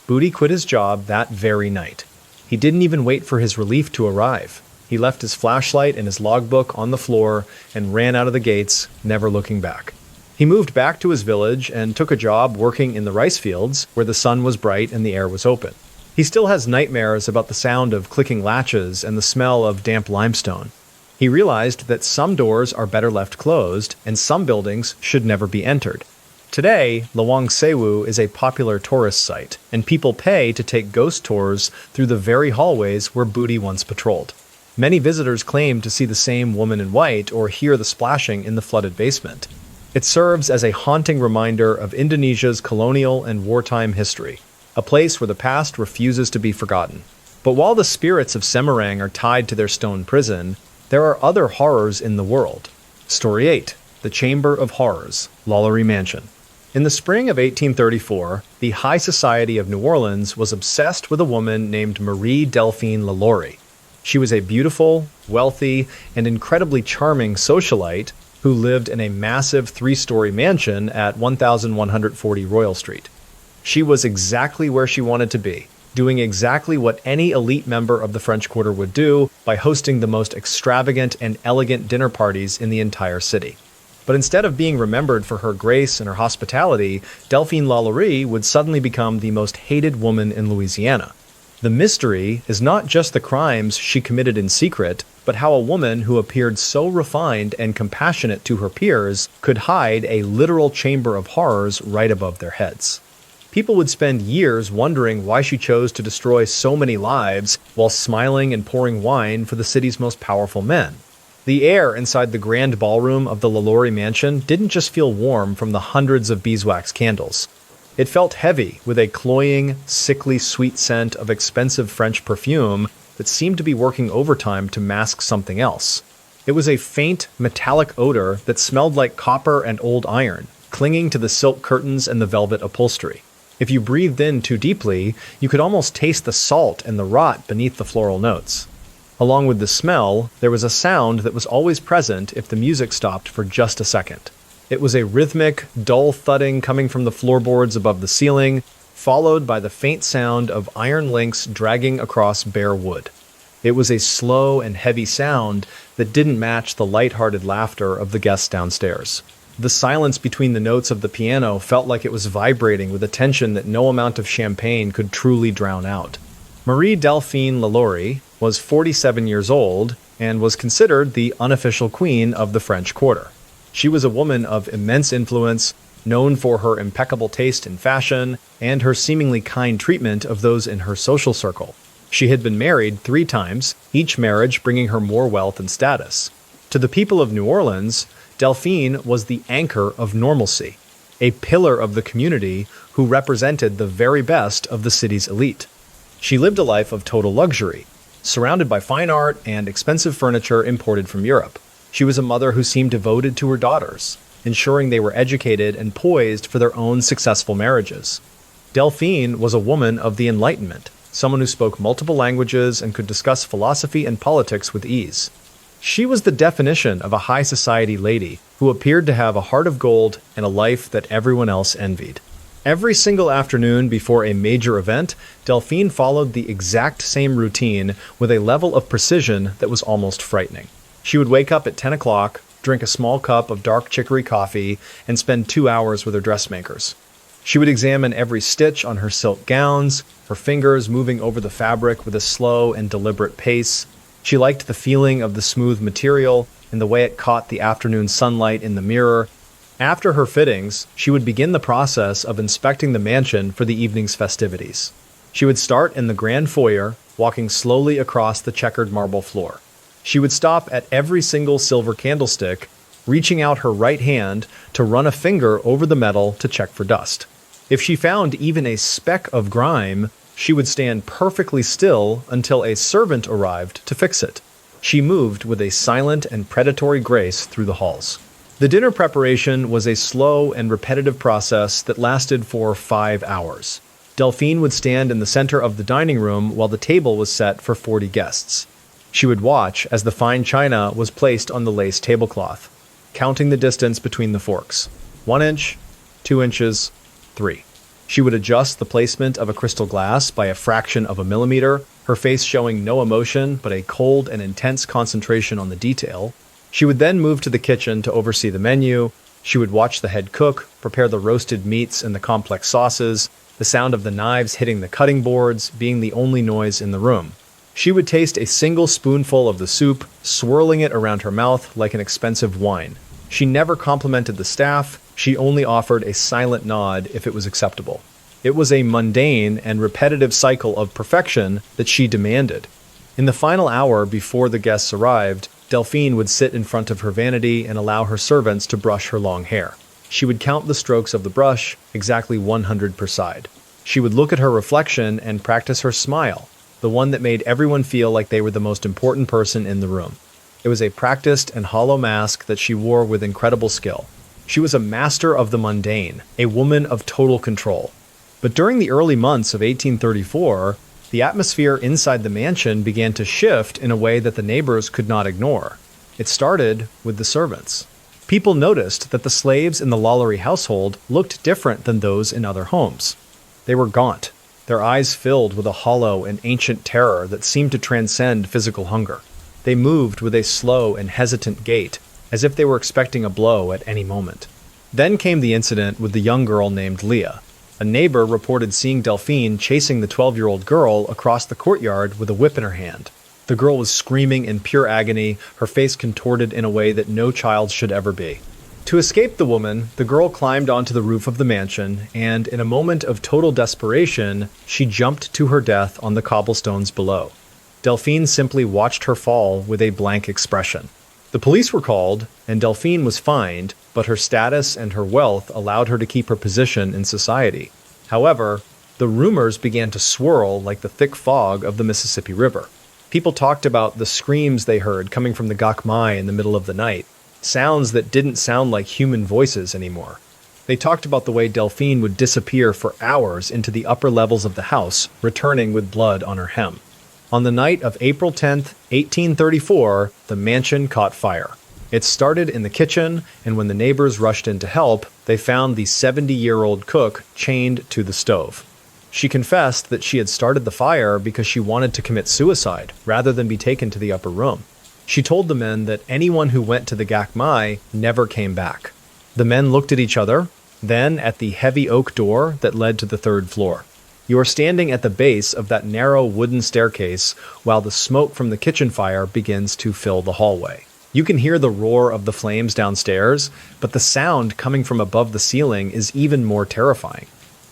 Booty quit his job that very night. He didn't even wait for his relief to arrive. He left his flashlight and his logbook on the floor and ran out of the gates, never looking back. He moved back to his village and took a job working in the rice fields where the sun was bright and the air was open. He still has nightmares about the sound of clicking latches and the smell of damp limestone. He realized that some doors are better left closed and some buildings should never be entered. Today, Lwangsewu is a popular tourist site, and people pay to take ghost tours through the very hallways where Booty once patrolled. Many visitors claim to see the same woman in white or hear the splashing in the flooded basement. It serves as a haunting reminder of Indonesia's colonial and wartime history, a place where the past refuses to be forgotten. But while the spirits of Semarang are tied to their stone prison, there are other horrors in the world. Story 8, The Chamber of Horrors, Lalaurie Mansion. In the spring of 1834, the high society of New Orleans was obsessed with a woman named Marie Delphine Lalaurie. She was a beautiful, wealthy, and incredibly charming socialite who lived in a massive 3-story mansion at 1140 Royal Street. She was exactly where she wanted to be, doing exactly what any elite member of the French Quarter would do by hosting the most extravagant and elegant dinner parties in the entire city. But instead of being remembered for her grace and her hospitality, Delphine Lalaurie would suddenly become the most hated woman in Louisiana. The mystery is not just the crimes she committed in secret, but how a woman who appeared so refined and compassionate to her peers could hide a literal chamber of horrors right above their heads. People would spend years wondering why she chose to destroy so many lives while smiling and pouring wine for the city's most powerful men. The air inside the grand ballroom of the Lalaurie mansion didn't just feel warm from the hundreds of beeswax candles. It felt heavy, with a cloying, sickly sweet scent of expensive French perfume that seemed to be working overtime to mask something else. It was a faint, metallic odor that smelled like copper and old iron, clinging to the silk curtains and the velvet upholstery. If you breathed in too deeply, you could almost taste the salt and the rot beneath the floral notes. Along with the smell, there was a sound that was always present if the music stopped for just a second. It was a rhythmic, dull thudding coming from the floorboards above the ceiling, followed by the faint sound of iron links dragging across bare wood. It was a slow and heavy sound that didn't match the light-hearted laughter of the guests downstairs. The silence between the notes of the piano felt like it was vibrating with a tension that no amount of champagne could truly drown out. Marie Delphine Lalaurie was 47 years old and was considered the unofficial queen of the French Quarter. She was a woman of immense influence, known for her impeccable taste in fashion and her seemingly kind treatment of those in her social circle. She had been married 3 times, each marriage bringing her more wealth and status. To the people of New Orleans, Delphine was the anchor of normalcy, a pillar of the community who represented the very best of the city's elite. She lived a life of total luxury, surrounded by fine art and expensive furniture imported from Europe. She was a mother who seemed devoted to her daughters, ensuring they were educated and poised for their own successful marriages. Delphine was a woman of the Enlightenment, someone who spoke multiple languages and could discuss philosophy and politics with ease. She was the definition of a high society lady who appeared to have a heart of gold and a life that everyone else envied. Every single afternoon before a major event, Delphine followed the exact same routine with a level of precision that was almost frightening. She would wake up at 10 o'clock, drink a small cup of dark chicory coffee, and spend 2 hours with her dressmakers. She would examine every stitch on her silk gowns, her fingers moving over the fabric with a slow and deliberate pace. She liked the feeling of the smooth material and the way it caught the afternoon sunlight in the mirror. After her fittings, she would begin the process of inspecting the mansion for the evening's festivities. She would start in the grand foyer, walking slowly across the checkered marble floor. She would stop at every single silver candlestick, reaching out her right hand to run a finger over the metal to check for dust. If she found even a speck of grime, she would stand perfectly still until a servant arrived to fix it. She moved with a silent and predatory grace through the halls. The dinner preparation was a slow and repetitive process that lasted for 5 hours. Delphine would stand in the center of the dining room while the table was set for 40 guests. She would watch as the fine china was placed on the lace tablecloth, counting the distance between the forks. 1 inch, 2 inches, 3. She would adjust the placement of a crystal glass by a fraction of a millimeter, her face showing no emotion but a cold and intense concentration on the detail. She would then move to the kitchen to oversee the menu. She would watch the head cook prepare the roasted meats and the complex sauces, the sound of the knives hitting the cutting boards being the only noise in the room. She would taste a single spoonful of the soup, swirling it around her mouth like an expensive wine. She never complimented the staff, she only offered a silent nod if it was acceptable. It was a mundane and repetitive cycle of perfection that she demanded. In the final hour before the guests arrived, Delphine would sit in front of her vanity and allow her servants to brush her long hair. She would count the strokes of the brush, exactly 100 per side. She would look at her reflection and practice her smile, the one that made everyone feel like they were the most important person in the room. It was a practiced and hollow mask that she wore with incredible skill. She was a master of the mundane, a woman of total control. But during the early months of 1834, the atmosphere inside the mansion began to shift in a way that the neighbors could not ignore. It started with the servants. People noticed that the slaves in the Lalaurie household looked different than those in other homes. They were gaunt, their eyes filled with a hollow and ancient terror that seemed to transcend physical hunger. They moved with a slow and hesitant gait, as if they were expecting a blow at any moment. Then came the incident with the young girl named Leah. A neighbor reported seeing Delphine chasing the 12-year-old girl across the courtyard with a whip in her hand. The girl was screaming in pure agony, her face contorted in a way that no child should ever be. To escape the woman, the girl climbed onto the roof of the mansion, and in a moment of total desperation, she jumped to her death on the cobblestones below. Delphine simply watched her fall with a blank expression. The police were called, and Delphine was fined, but her status and her wealth allowed her to keep her position in society. However, the rumors began to swirl like the thick fog of the Mississippi River. People talked about the screams they heard coming from the gakmai in the middle of the night, sounds that didn't sound like human voices anymore. They talked about the way Delphine would disappear for hours into the upper levels of the house, returning with blood on her hem. On the night of April 10th, 1834, the mansion caught fire. It started in the kitchen, and when the neighbors rushed in to help, they found the 70-year-old cook chained to the stove. She confessed that she had started the fire because she wanted to commit suicide rather than be taken to the upper room. She told the men that anyone who went to the gakmai never came back. The men looked at each other, then at the heavy oak door that led to the third floor. You are standing at the base of that narrow wooden staircase while the smoke from the kitchen fire begins to fill the hallway. You can hear the roar of the flames downstairs, but the sound coming from above the ceiling is even more terrifying.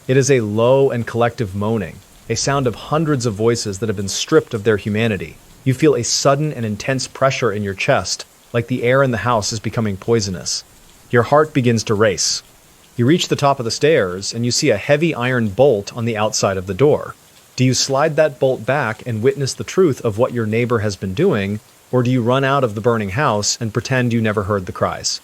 It is a low and collective moaning, a sound of hundreds of voices that have been stripped of their humanity. You feel a sudden and intense pressure in your chest, like the air in the house is becoming poisonous. Your heart begins to race. You reach the top of the stairs, and you see a heavy iron bolt on the outside of the door. Do you slide that bolt back and witness the truth of what your neighbor has been doing, or do you run out of the burning house and pretend you never heard the cries?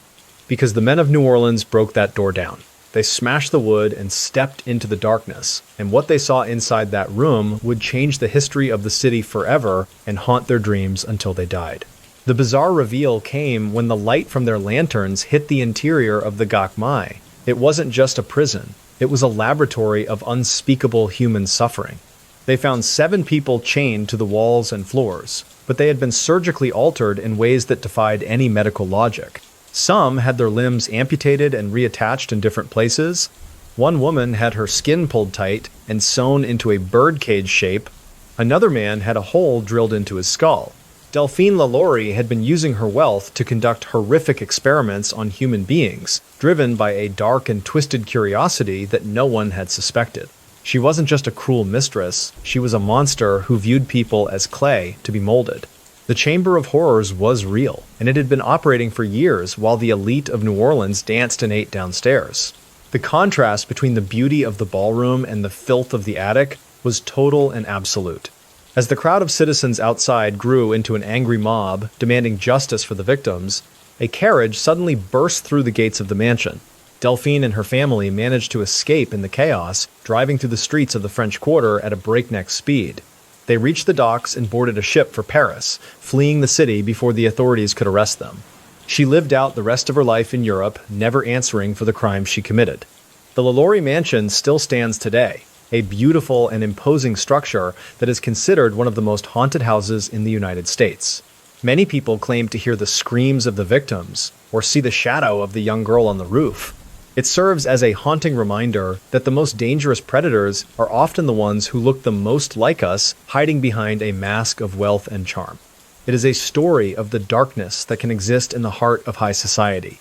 Because the men of New Orleans broke that door down. They smashed the wood and stepped into the darkness, and what they saw inside that room would change the history of the city forever and haunt their dreams until they died. The bizarre reveal came when the light from their lanterns hit the interior of the gakmai. It wasn't just a prison, it was a laboratory of unspeakable human suffering. They found 7 people chained to the walls and floors, but they had been surgically altered in ways that defied any medical logic. Some had their limbs amputated and reattached in different places. One woman had her skin pulled tight and sewn into a birdcage shape. Another man had a hole drilled into his skull. Delphine Lalaurie had been using her wealth to conduct horrific experiments on human beings, driven by a dark and twisted curiosity that no one had suspected. She wasn't just a cruel mistress, she was a monster who viewed people as clay to be molded. The Chamber of Horrors was real, and it had been operating for years while the elite of New Orleans danced and ate downstairs. The contrast between the beauty of the ballroom and the filth of the attic was total and absolute. As the crowd of citizens outside grew into an angry mob demanding justice for the victims, a carriage suddenly burst through the gates of the mansion. Delphine and her family managed to escape in the chaos, driving through the streets of the French Quarter at a breakneck speed. They reached the docks and boarded a ship for Paris, fleeing the city before the authorities could arrest them. She lived out the rest of her life in Europe, never answering for the crimes she committed. The Lalaurie Mansion still stands today, a beautiful and imposing structure that is considered one of the most haunted houses in the United States. Many people claim to hear the screams of the victims or see the shadow of the young girl on the roof. It serves as a haunting reminder that the most dangerous predators are often the ones who look the most like us, hiding behind a mask of wealth and charm. It is a story of the darkness that can exist in the heart of high society.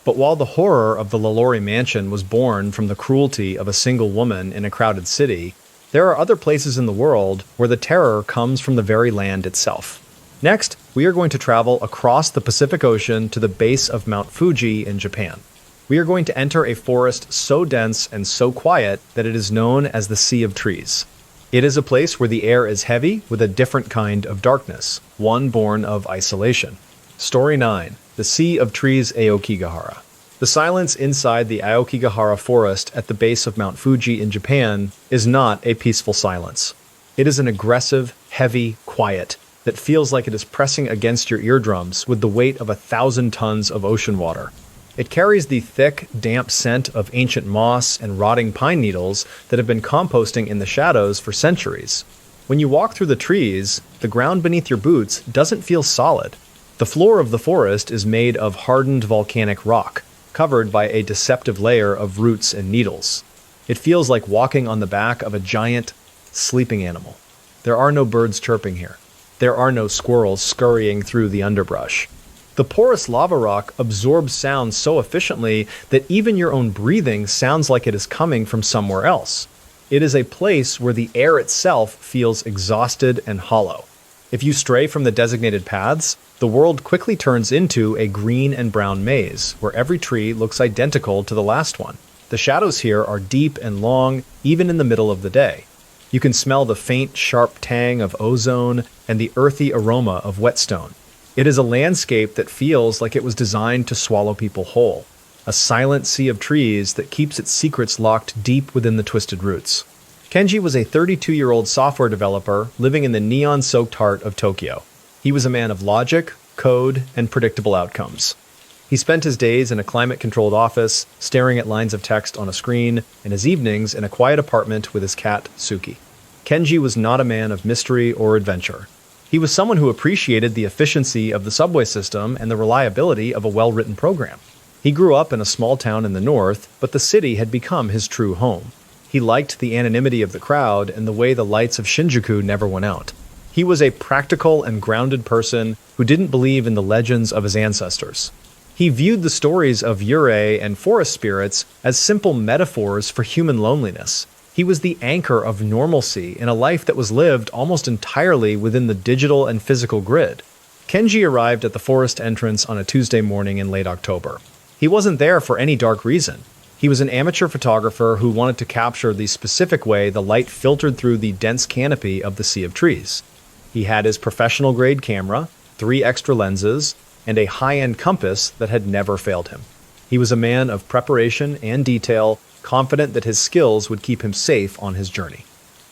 But while the horror of the Lalaurie Mansion was born from the cruelty of a single woman in a crowded city, there are other places in the world where the terror comes from the very land itself. Next, we are going to travel across the Pacific Ocean to the base of Mount Fuji in Japan. We are going to enter a forest so dense and so quiet that it is known as the Sea of Trees. It is a place where the air is heavy with a different kind of darkness, one born of isolation. Story 9. The Sea of Trees Aokigahara. The silence inside the Aokigahara forest at the base of Mount Fuji in Japan is not a peaceful silence. It is an aggressive, heavy quiet that feels like it is pressing against your eardrums with the weight of 1,000 tons of ocean water. It carries the thick, damp scent of ancient moss and rotting pine needles that have been composting in the shadows for centuries. When you walk through the trees, the ground beneath your boots doesn't feel solid. The floor of the forest is made of hardened volcanic rock, covered by a deceptive layer of roots and needles. It feels like walking on the back of a giant, sleeping animal. There are no birds chirping here. There are no squirrels scurrying through the underbrush. The porous lava rock absorbs sound so efficiently that even your own breathing sounds like it is coming from somewhere else. It is a place where the air itself feels exhausted and hollow. If you stray from the designated paths, the world quickly turns into a green and brown maze, where every tree looks identical to the last one. The shadows here are deep and long, even in the middle of the day. You can smell the faint, sharp tang of ozone and the earthy aroma of whetstone. It is a landscape that feels like it was designed to swallow people whole. A silent sea of trees that keeps its secrets locked deep within the twisted roots. Kenji was a 32-year-old software developer living in the neon-soaked heart of Tokyo. He was a man of logic, code, and predictable outcomes. He spent his days in a climate-controlled office, staring at lines of text on a screen, and his evenings in a quiet apartment with his cat, Suki. Kenji was not a man of mystery or adventure. He was someone who appreciated the efficiency of the subway system and the reliability of a well-written program. He grew up in a small town in the north, but the city had become his true home. He liked the anonymity of the crowd and the way the lights of Shinjuku never went out. He was a practical and grounded person who didn't believe in the legends of his ancestors. He viewed the stories of yurei and forest spirits as simple metaphors for human loneliness. He was the anchor of normalcy in a life that was lived almost entirely within the digital and physical grid. Kenji arrived at the forest entrance on a Tuesday morning in late October. He wasn't there for any dark reason. He was an amateur photographer who wanted to capture the specific way the light filtered through the dense canopy of the sea of trees. He had his professional-grade camera, 3 extra lenses, and a high-end compass that had never failed him. He was a man of preparation and detail, confident that his skills would keep him safe on his journey.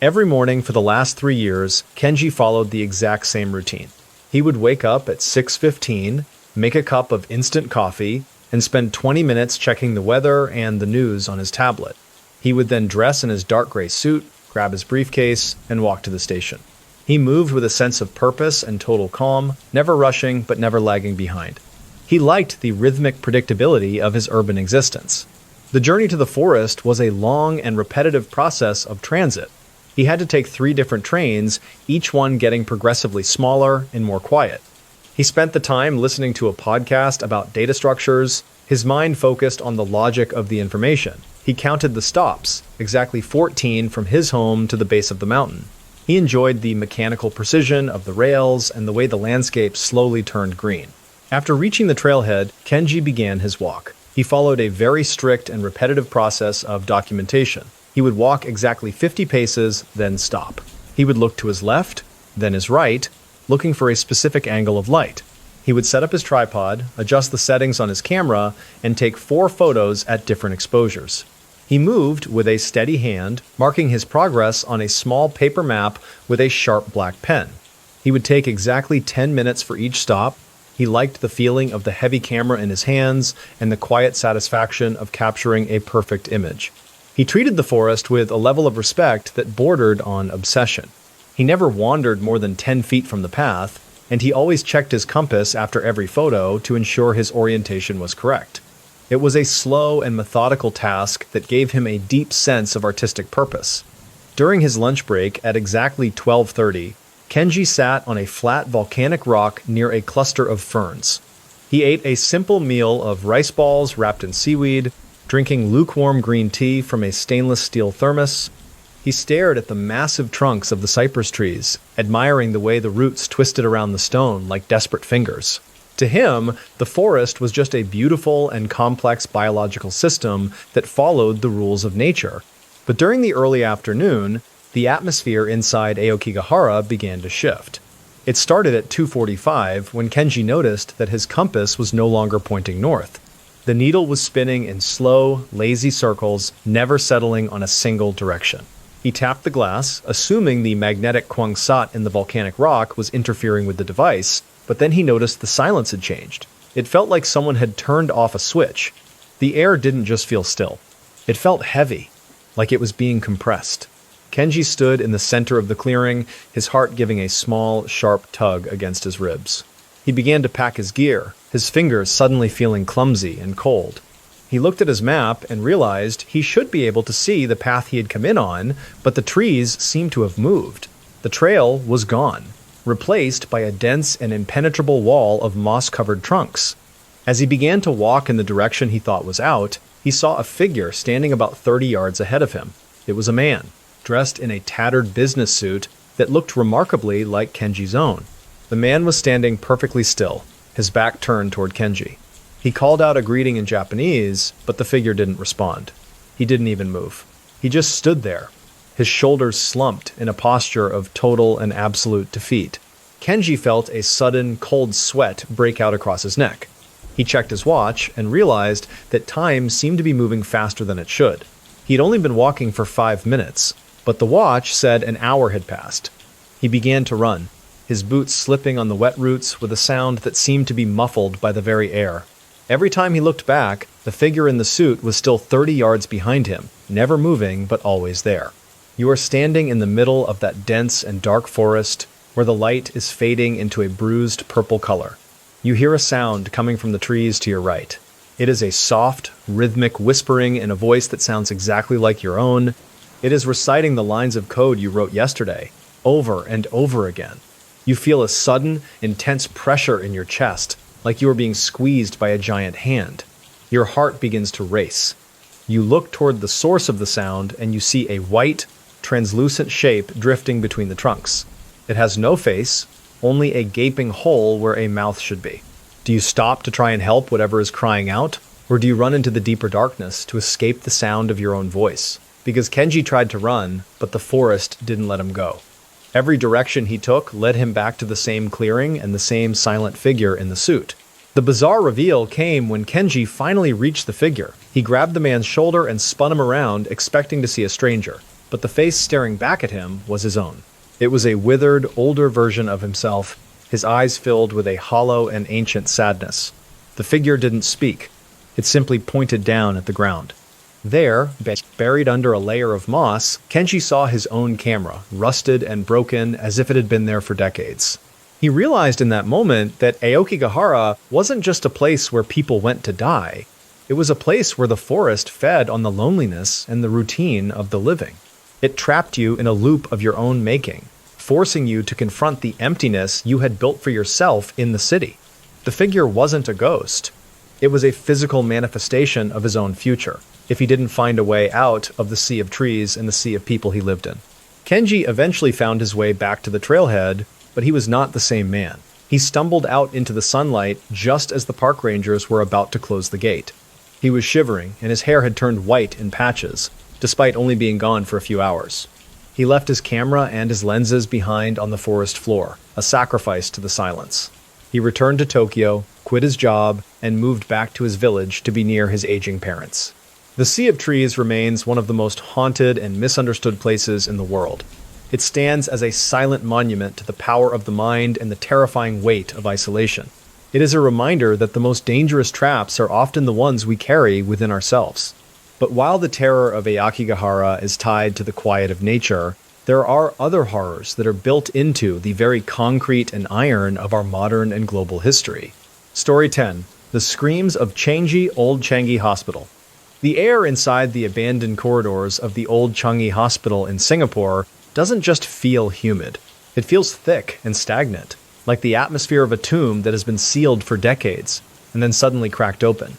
Every morning for the last 3 years, Kenji followed the exact same routine. He would wake up at 6:15, make a cup of instant coffee, and spend 20 minutes checking the weather and the news on his tablet. He would then dress in his dark gray suit, grab his briefcase, and walk to the station. He moved with a sense of purpose and total calm, never rushing but never lagging behind. He liked the rhythmic predictability of his urban existence. The journey to the forest was a long and repetitive process of transit. He had to take 3 different trains, each one getting progressively smaller and more quiet. He spent the time listening to a podcast about data structures, his mind focused on the logic of the information. He counted the stops, exactly 14 from his home to the base of the mountain. He enjoyed the mechanical precision of the rails and the way the landscape slowly turned green. After reaching the trailhead, Kenji began his walk. He followed a very strict and repetitive process of documentation. He would walk exactly 50 paces, then stop. He would look to his left, then his right, looking for a specific angle of light. He would set up his tripod, adjust the settings on his camera, and take 4 photos at different exposures. He moved with a steady hand, marking his progress on a small paper map with a sharp black pen. He would take exactly 10 minutes for each stop. He liked the feeling of the heavy camera in his hands and the quiet satisfaction of capturing a perfect image. He treated the forest with a level of respect that bordered on obsession. He never wandered more than 10 feet from the path, and he always checked his compass after every photo to ensure his orientation was correct. It was a slow and methodical task that gave him a deep sense of artistic purpose. During his lunch break at exactly 12:30, Kenji sat on a flat volcanic rock near a cluster of ferns. He ate a simple meal of rice balls wrapped in seaweed, drinking lukewarm green tea from a stainless steel thermos. He stared at the massive trunks of the cypress trees, admiring the way the roots twisted around the stone like desperate fingers. To him, the forest was just a beautiful and complex biological system that followed the rules of nature. But during the early afternoon, the atmosphere inside Aokigahara began to shift. It started at 2:45 when Kenji noticed that his compass was no longer pointing north. The needle was spinning in slow, lazy circles, never settling on a single direction. He tapped the glass, assuming the magnetic kwangsat in the volcanic rock was interfering with the device, but then he noticed the silence had changed. It felt like someone had turned off a switch. The air didn't just feel still. It felt heavy, like it was being compressed. Kenji stood in the center of the clearing, his heart giving a small, sharp tug against his ribs. He began to pack his gear, his fingers suddenly feeling clumsy and cold. He looked at his map and realized he should be able to see the path he had come in on, but the trees seemed to have moved. The trail was gone, replaced by a dense and impenetrable wall of moss-covered trunks. As he began to walk in the direction he thought was out, he saw a figure standing about 30 yards ahead of him. It was a man, dressed in a tattered business suit that looked remarkably like Kenji's own. The man was standing perfectly still, his back turned toward Kenji. He called out a greeting in Japanese, but the figure didn't respond. He didn't even move. He just stood there, his shoulders slumped in a posture of total and absolute defeat. Kenji felt a sudden, cold sweat break out across his neck. He checked his watch and realized that time seemed to be moving faster than it should. He'd only been walking for 5 minutes, but the watch said an hour had passed. He began to run, his boots slipping on the wet roots with a sound that seemed to be muffled by the very air. Every time he looked back, the figure in the suit was still 30 yards behind him, never moving but always there. You are standing in the middle of that dense and dark forest where the light is fading into a bruised purple color. You hear a sound coming from the trees to your right. It is a soft, rhythmic whispering in a voice that sounds exactly like your own. It is reciting the lines of code you wrote yesterday, over and over again. You feel a sudden, intense pressure in your chest, like you are being squeezed by a giant hand. Your heart begins to race. You look toward the source of the sound and you see a white, translucent shape drifting between the trunks. It has no face, only a gaping hole where a mouth should be. Do you stop to try and help whatever is crying out, or do you run into the deeper darkness to escape the sound of your own voice? Because Kenji tried to run, but the forest didn't let him go. Every direction he took led him back to the same clearing and the same silent figure in the suit. The bizarre reveal came when Kenji finally reached the figure. He grabbed the man's shoulder and spun him around, expecting to see a stranger, but the face staring back at him was his own. It was a withered, older version of himself, his eyes filled with a hollow and ancient sadness. The figure didn't speak. It simply pointed down at the ground. There, buried under a layer of moss, Kenji saw his own camera, rusted and broken as if it had been there for decades. He realized in that moment that Aokigahara wasn't just a place where people went to die. It was a place where the forest fed on the loneliness and the routine of the living. It trapped you in a loop of your own making, forcing you to confront the emptiness you had built for yourself in the city. The figure wasn't a ghost. It was a physical manifestation of his own future, if he didn't find a way out of the sea of trees and the sea of people he lived in. Kenji eventually found his way back to the trailhead, but he was not the same man. He stumbled out into the sunlight just as the park rangers were about to close the gate. He was shivering, and his hair had turned white in patches, despite only being gone for a few hours. He left his camera and his lenses behind on the forest floor, a sacrifice to the silence. He returned to Tokyo, quit his job, and moved back to his village to be near his aging parents. The Sea of Trees remains one of the most haunted and misunderstood places in the world. It stands as a silent monument to the power of the mind and the terrifying weight of isolation. It is a reminder that the most dangerous traps are often the ones we carry within ourselves. But while the terror of Aokigahara is tied to the quiet of nature, there are other horrors that are built into the very concrete and iron of our modern and global history. Story 10. The Screams of Changi Old Changi Hospital. The air inside the abandoned corridors of the Old Changi Hospital in Singapore doesn't just feel humid. It feels thick and stagnant, like the atmosphere of a tomb that has been sealed for decades and then suddenly cracked open.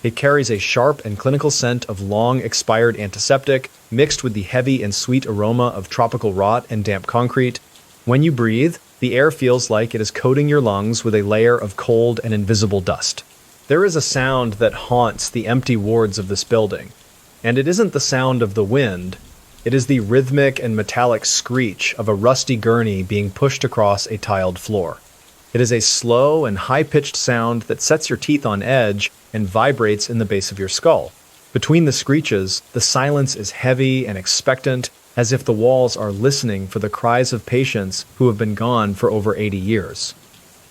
It carries a sharp and clinical scent of long-expired antiseptic mixed with the heavy and sweet aroma of tropical rot and damp concrete. When you breathe, the air feels like it is coating your lungs with a layer of cold and invisible dust. There is a sound that haunts the empty wards of this building, and it isn't the sound of the wind. It is the rhythmic and metallic screech of a rusty gurney being pushed across a tiled floor. It is a slow and high-pitched sound that sets your teeth on edge and vibrates in the base of your skull. Between the screeches, the silence is heavy and expectant, as if the walls are listening for the cries of patients who have been gone for over 80 years.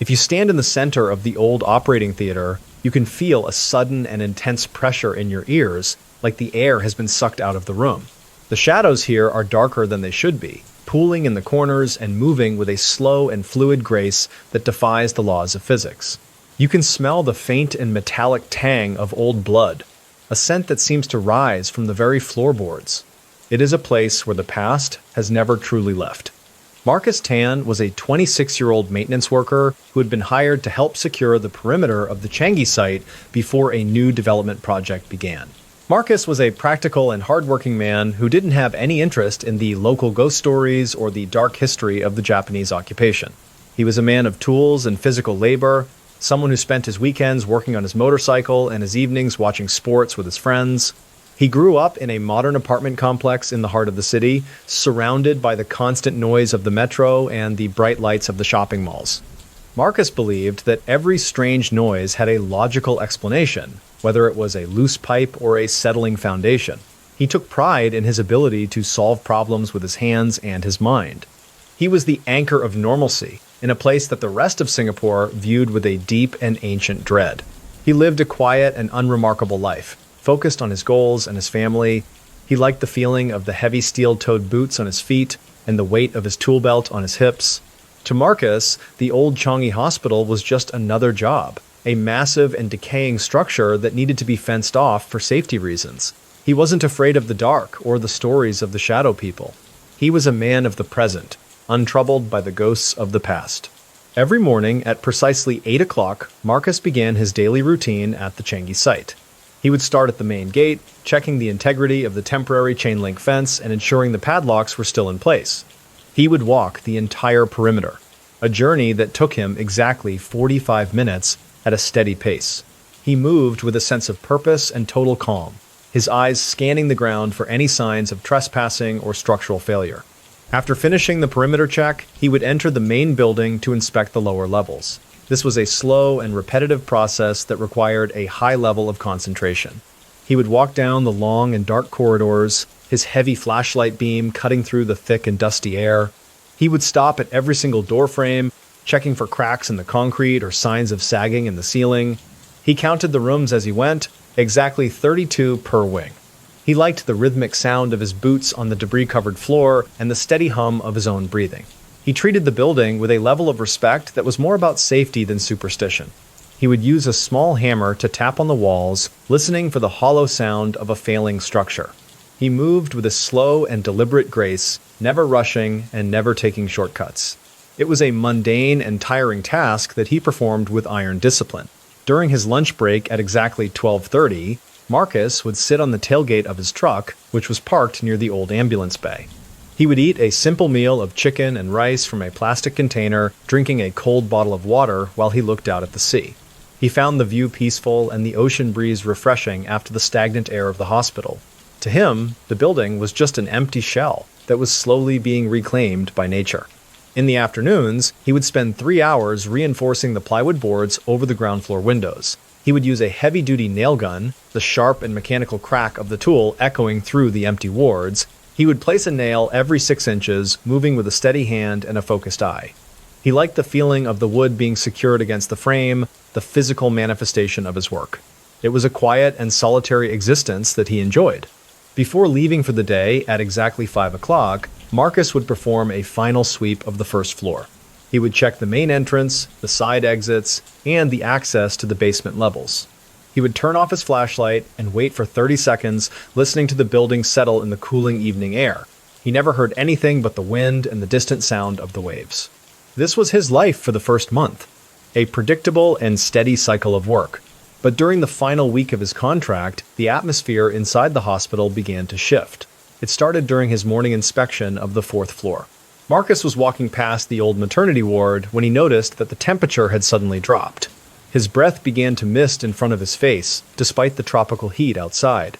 If you stand in the center of the old operating theater, you can feel a sudden and intense pressure in your ears, like the air has been sucked out of the room. The shadows here are darker than they should be, pooling in the corners and moving with a slow and fluid grace that defies the laws of physics. You can smell the faint and metallic tang of old blood, a scent that seems to rise from the very floorboards. It is a place where the past has never truly left. Marcus Tan was a 26-year-old maintenance worker who had been hired to help secure the perimeter of the Changi site before a new development project began. Marcus was a practical and hardworking man who didn't have any interest in the local ghost stories or the dark history of the Japanese occupation. He was a man of tools and physical labor, someone who spent his weekends working on his motorcycle and his evenings watching sports with his friends. He grew up in a modern apartment complex in the heart of the city, surrounded by the constant noise of the metro and the bright lights of the shopping malls. Marcus believed that every strange noise had a logical explanation, whether it was a loose pipe or a settling foundation. He took pride in his ability to solve problems with his hands and his mind. He was the anchor of normalcy in a place that the rest of Singapore viewed with a deep and ancient dread. He lived a quiet and unremarkable life, focused on his goals and his family. He liked the feeling of the heavy steel-toed boots on his feet and the weight of his tool belt on his hips. To Marcus, the old Changi Hospital was just another job, a massive and decaying structure that needed to be fenced off for safety reasons. He wasn't afraid of the dark or the stories of the shadow people. He was a man of the present, untroubled by the ghosts of the past. Every morning at precisely 8 o'clock, Marcus began his daily routine at the Changi site. He would start at the main gate, checking the integrity of the temporary chain-link fence and ensuring the padlocks were still in place. He would walk the entire perimeter, a journey that took him exactly 45 minutes at a steady pace. He moved with a sense of purpose and total calm, his eyes scanning the ground for any signs of trespassing or structural failure. After finishing the perimeter check, he would enter the main building to inspect the lower levels. This was a slow and repetitive process that required a high level of concentration. He would walk down the long and dark corridors, his heavy flashlight beam cutting through the thick and dusty air. He would stop at every single door frame, checking for cracks in the concrete or signs of sagging in the ceiling. He counted the rooms as he went, exactly 32 per wing. He liked the rhythmic sound of his boots on the debris-covered floor and the steady hum of his own breathing. He treated the building with a level of respect that was more about safety than superstition. He would use a small hammer to tap on the walls, listening for the hollow sound of a failing structure. He moved with a slow and deliberate grace, never rushing and never taking shortcuts. It was a mundane and tiring task that he performed with iron discipline. During his lunch break at exactly 12:30, Marcus would sit on the tailgate of his truck, which was parked near the old ambulance bay. He would eat a simple meal of chicken and rice from a plastic container, drinking a cold bottle of water while he looked out at the sea. He found the view peaceful and the ocean breeze refreshing after the stagnant air of the hospital. To him, the building was just an empty shell that was slowly being reclaimed by nature. In the afternoons, he would spend 3 hours reinforcing the plywood boards over the ground floor windows. He would use a heavy-duty nail gun, the sharp and mechanical crack of the tool echoing through the empty wards. He would place a nail every 6 inches, moving with a steady hand and a focused eye. He liked the feeling of the wood being secured against the frame, the physical manifestation of his work. It was a quiet and solitary existence that he enjoyed. Before leaving for the day at exactly 5 o'clock, Marcus would perform a final sweep of the first floor. He would check the main entrance, the side exits, and the access to the basement levels. He would turn off his flashlight and wait for 30 seconds, listening to the building settle in the cooling evening air. He never heard anything but the wind and the distant sound of the waves. This was his life for the first month, a predictable and steady cycle of work. But during the final week of his contract, the atmosphere inside the hospital began to shift. It started during his morning inspection of the 4th floor. Marcus was walking past the old maternity ward when he noticed that the temperature had suddenly dropped. His breath began to mist in front of his face, despite the tropical heat outside.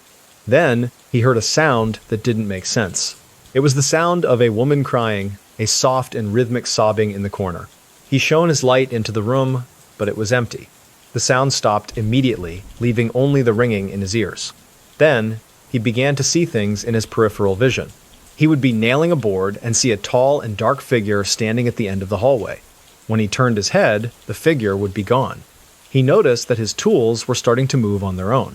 Then, he heard a sound that didn't make sense. It was the sound of a woman crying, a soft and rhythmic sobbing in the corner. He shone his light into the room, but it was empty. The sound stopped immediately, leaving only the ringing in his ears. Then, he began to see things in his peripheral vision. He would be nailing a board and see a tall and dark figure standing at the end of the hallway. When he turned his head, the figure would be gone. He noticed that his tools were starting to move on their own.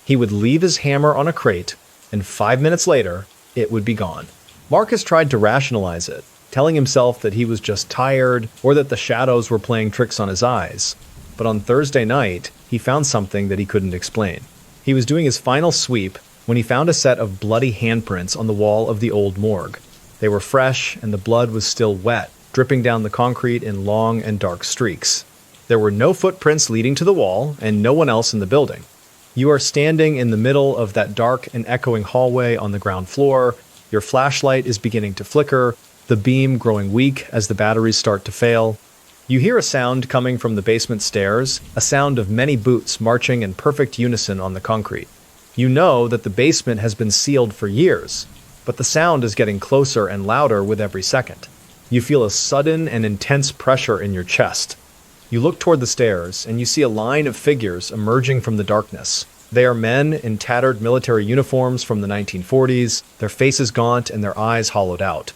He would leave his hammer on a crate, and 5 minutes later, it would be gone. Marcus tried to rationalize it, telling himself that he was just tired or that the shadows were playing tricks on his eyes. But on Thursday night, he found something that he couldn't explain. He was doing his final sweep when he found a set of bloody handprints on the wall of the old morgue. They were fresh, and the blood was still wet, dripping down the concrete in long and dark streaks. There were no footprints leading to the wall, and no one else in the building. You are standing in the middle of that dark and echoing hallway on the ground floor. Your flashlight is beginning to flicker, the beam growing weak as the batteries start to fail. You hear a sound coming from the basement stairs, a sound of many boots marching in perfect unison on the concrete. You know that the basement has been sealed for years, but the sound is getting closer and louder with every second. You feel a sudden and intense pressure in your chest. You look toward the stairs, and you see a line of figures emerging from the darkness. They are men in tattered military uniforms from the 1940s, their faces gaunt and their eyes hollowed out.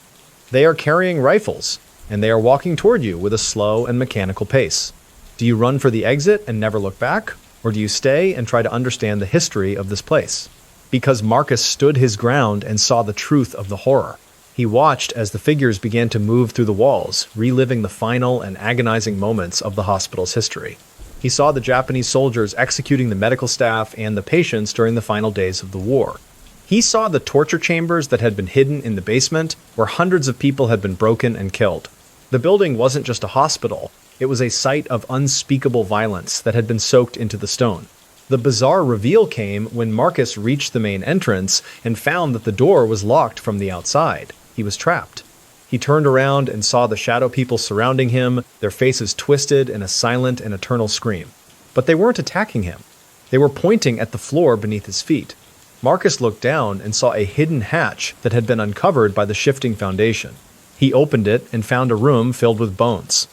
They are carrying rifles, and they are walking toward you with a slow and mechanical pace. Do you run for the exit and never look back, or do you stay and try to understand the history of this place? Because Marcus stood his ground and saw the truth of the horror. He watched as the figures began to move through the walls, reliving the final and agonizing moments of the hospital's history. He saw the Japanese soldiers executing the medical staff and the patients during the final days of the war. He saw the torture chambers that had been hidden in the basement, where hundreds of people had been broken and killed. The building wasn't just a hospital, it was a site of unspeakable violence that had been soaked into the stone. The bizarre reveal came when Marcus reached the main entrance and found that the door was locked from the outside. He was trapped. He turned around and saw the shadow people surrounding him, their faces twisted in a silent and eternal scream. But they weren't attacking him. They were pointing at the floor beneath his feet. Marcus looked down and saw a hidden hatch that had been uncovered by the shifting foundation. He opened it and found a room filled with bones.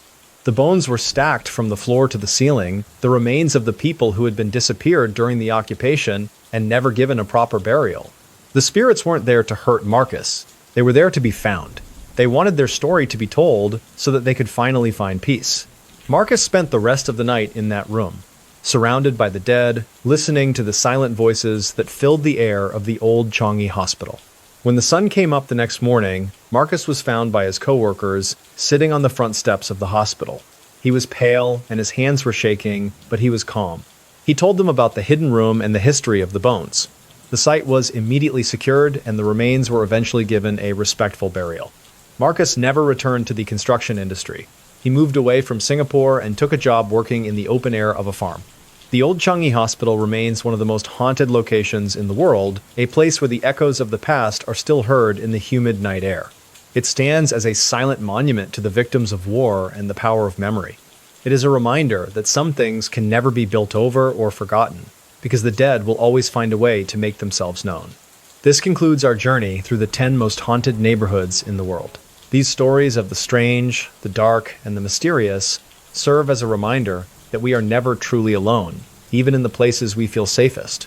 The bones were stacked from the floor to the ceiling, the remains of the people who had been disappeared during the occupation and never given a proper burial. The spirits weren't there to hurt Marcus. They were there to be found. They wanted their story to be told so that they could finally find peace. Marcus spent the rest of the night in that room, surrounded by the dead, listening to the silent voices that filled the air of the old Changi hospital. When the sun came up the next morning, Marcus was found by his coworkers sitting on the front steps of the hospital. He was pale and his hands were shaking, but he was calm. He told them about the hidden room and the history of the bones. The site was immediately secured, and the remains were eventually given a respectful burial. Marcus never returned to the construction industry. He moved away from Singapore and took a job working in the open air of a farm. The old Changi Hospital remains one of the most haunted locations in the world, a place where the echoes of the past are still heard in the humid night air. It stands as a silent monument to the victims of war and the power of memory. It is a reminder that some things can never be built over or forgotten, because the dead will always find a way to make themselves known. This concludes our journey through the 10 most haunted neighborhoods in the world. These stories of the strange, the dark, and the mysterious serve as a reminder that we are never truly alone, even in the places we feel safest.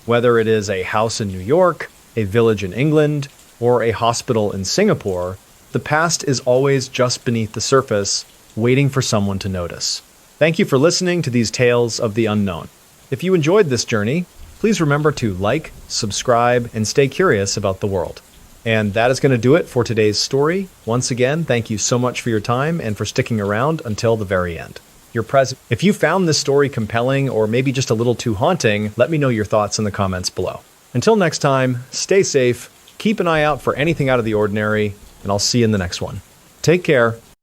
Whether it is a house in New York, a village in England, or a hospital in Singapore, the past is always just beneath the surface, waiting for someone to notice. Thank you for listening to these tales of the unknown. If you enjoyed this journey, please remember to like, subscribe, and stay curious about the world. And that is going to do it for today's story. Once again, thank you so much for your time and for sticking around until the very end. If you found this story compelling or maybe just a little too haunting, let me know your thoughts in the comments below. Until next time, stay safe, keep an eye out for anything out of the ordinary, and I'll see you in the next one. Take care.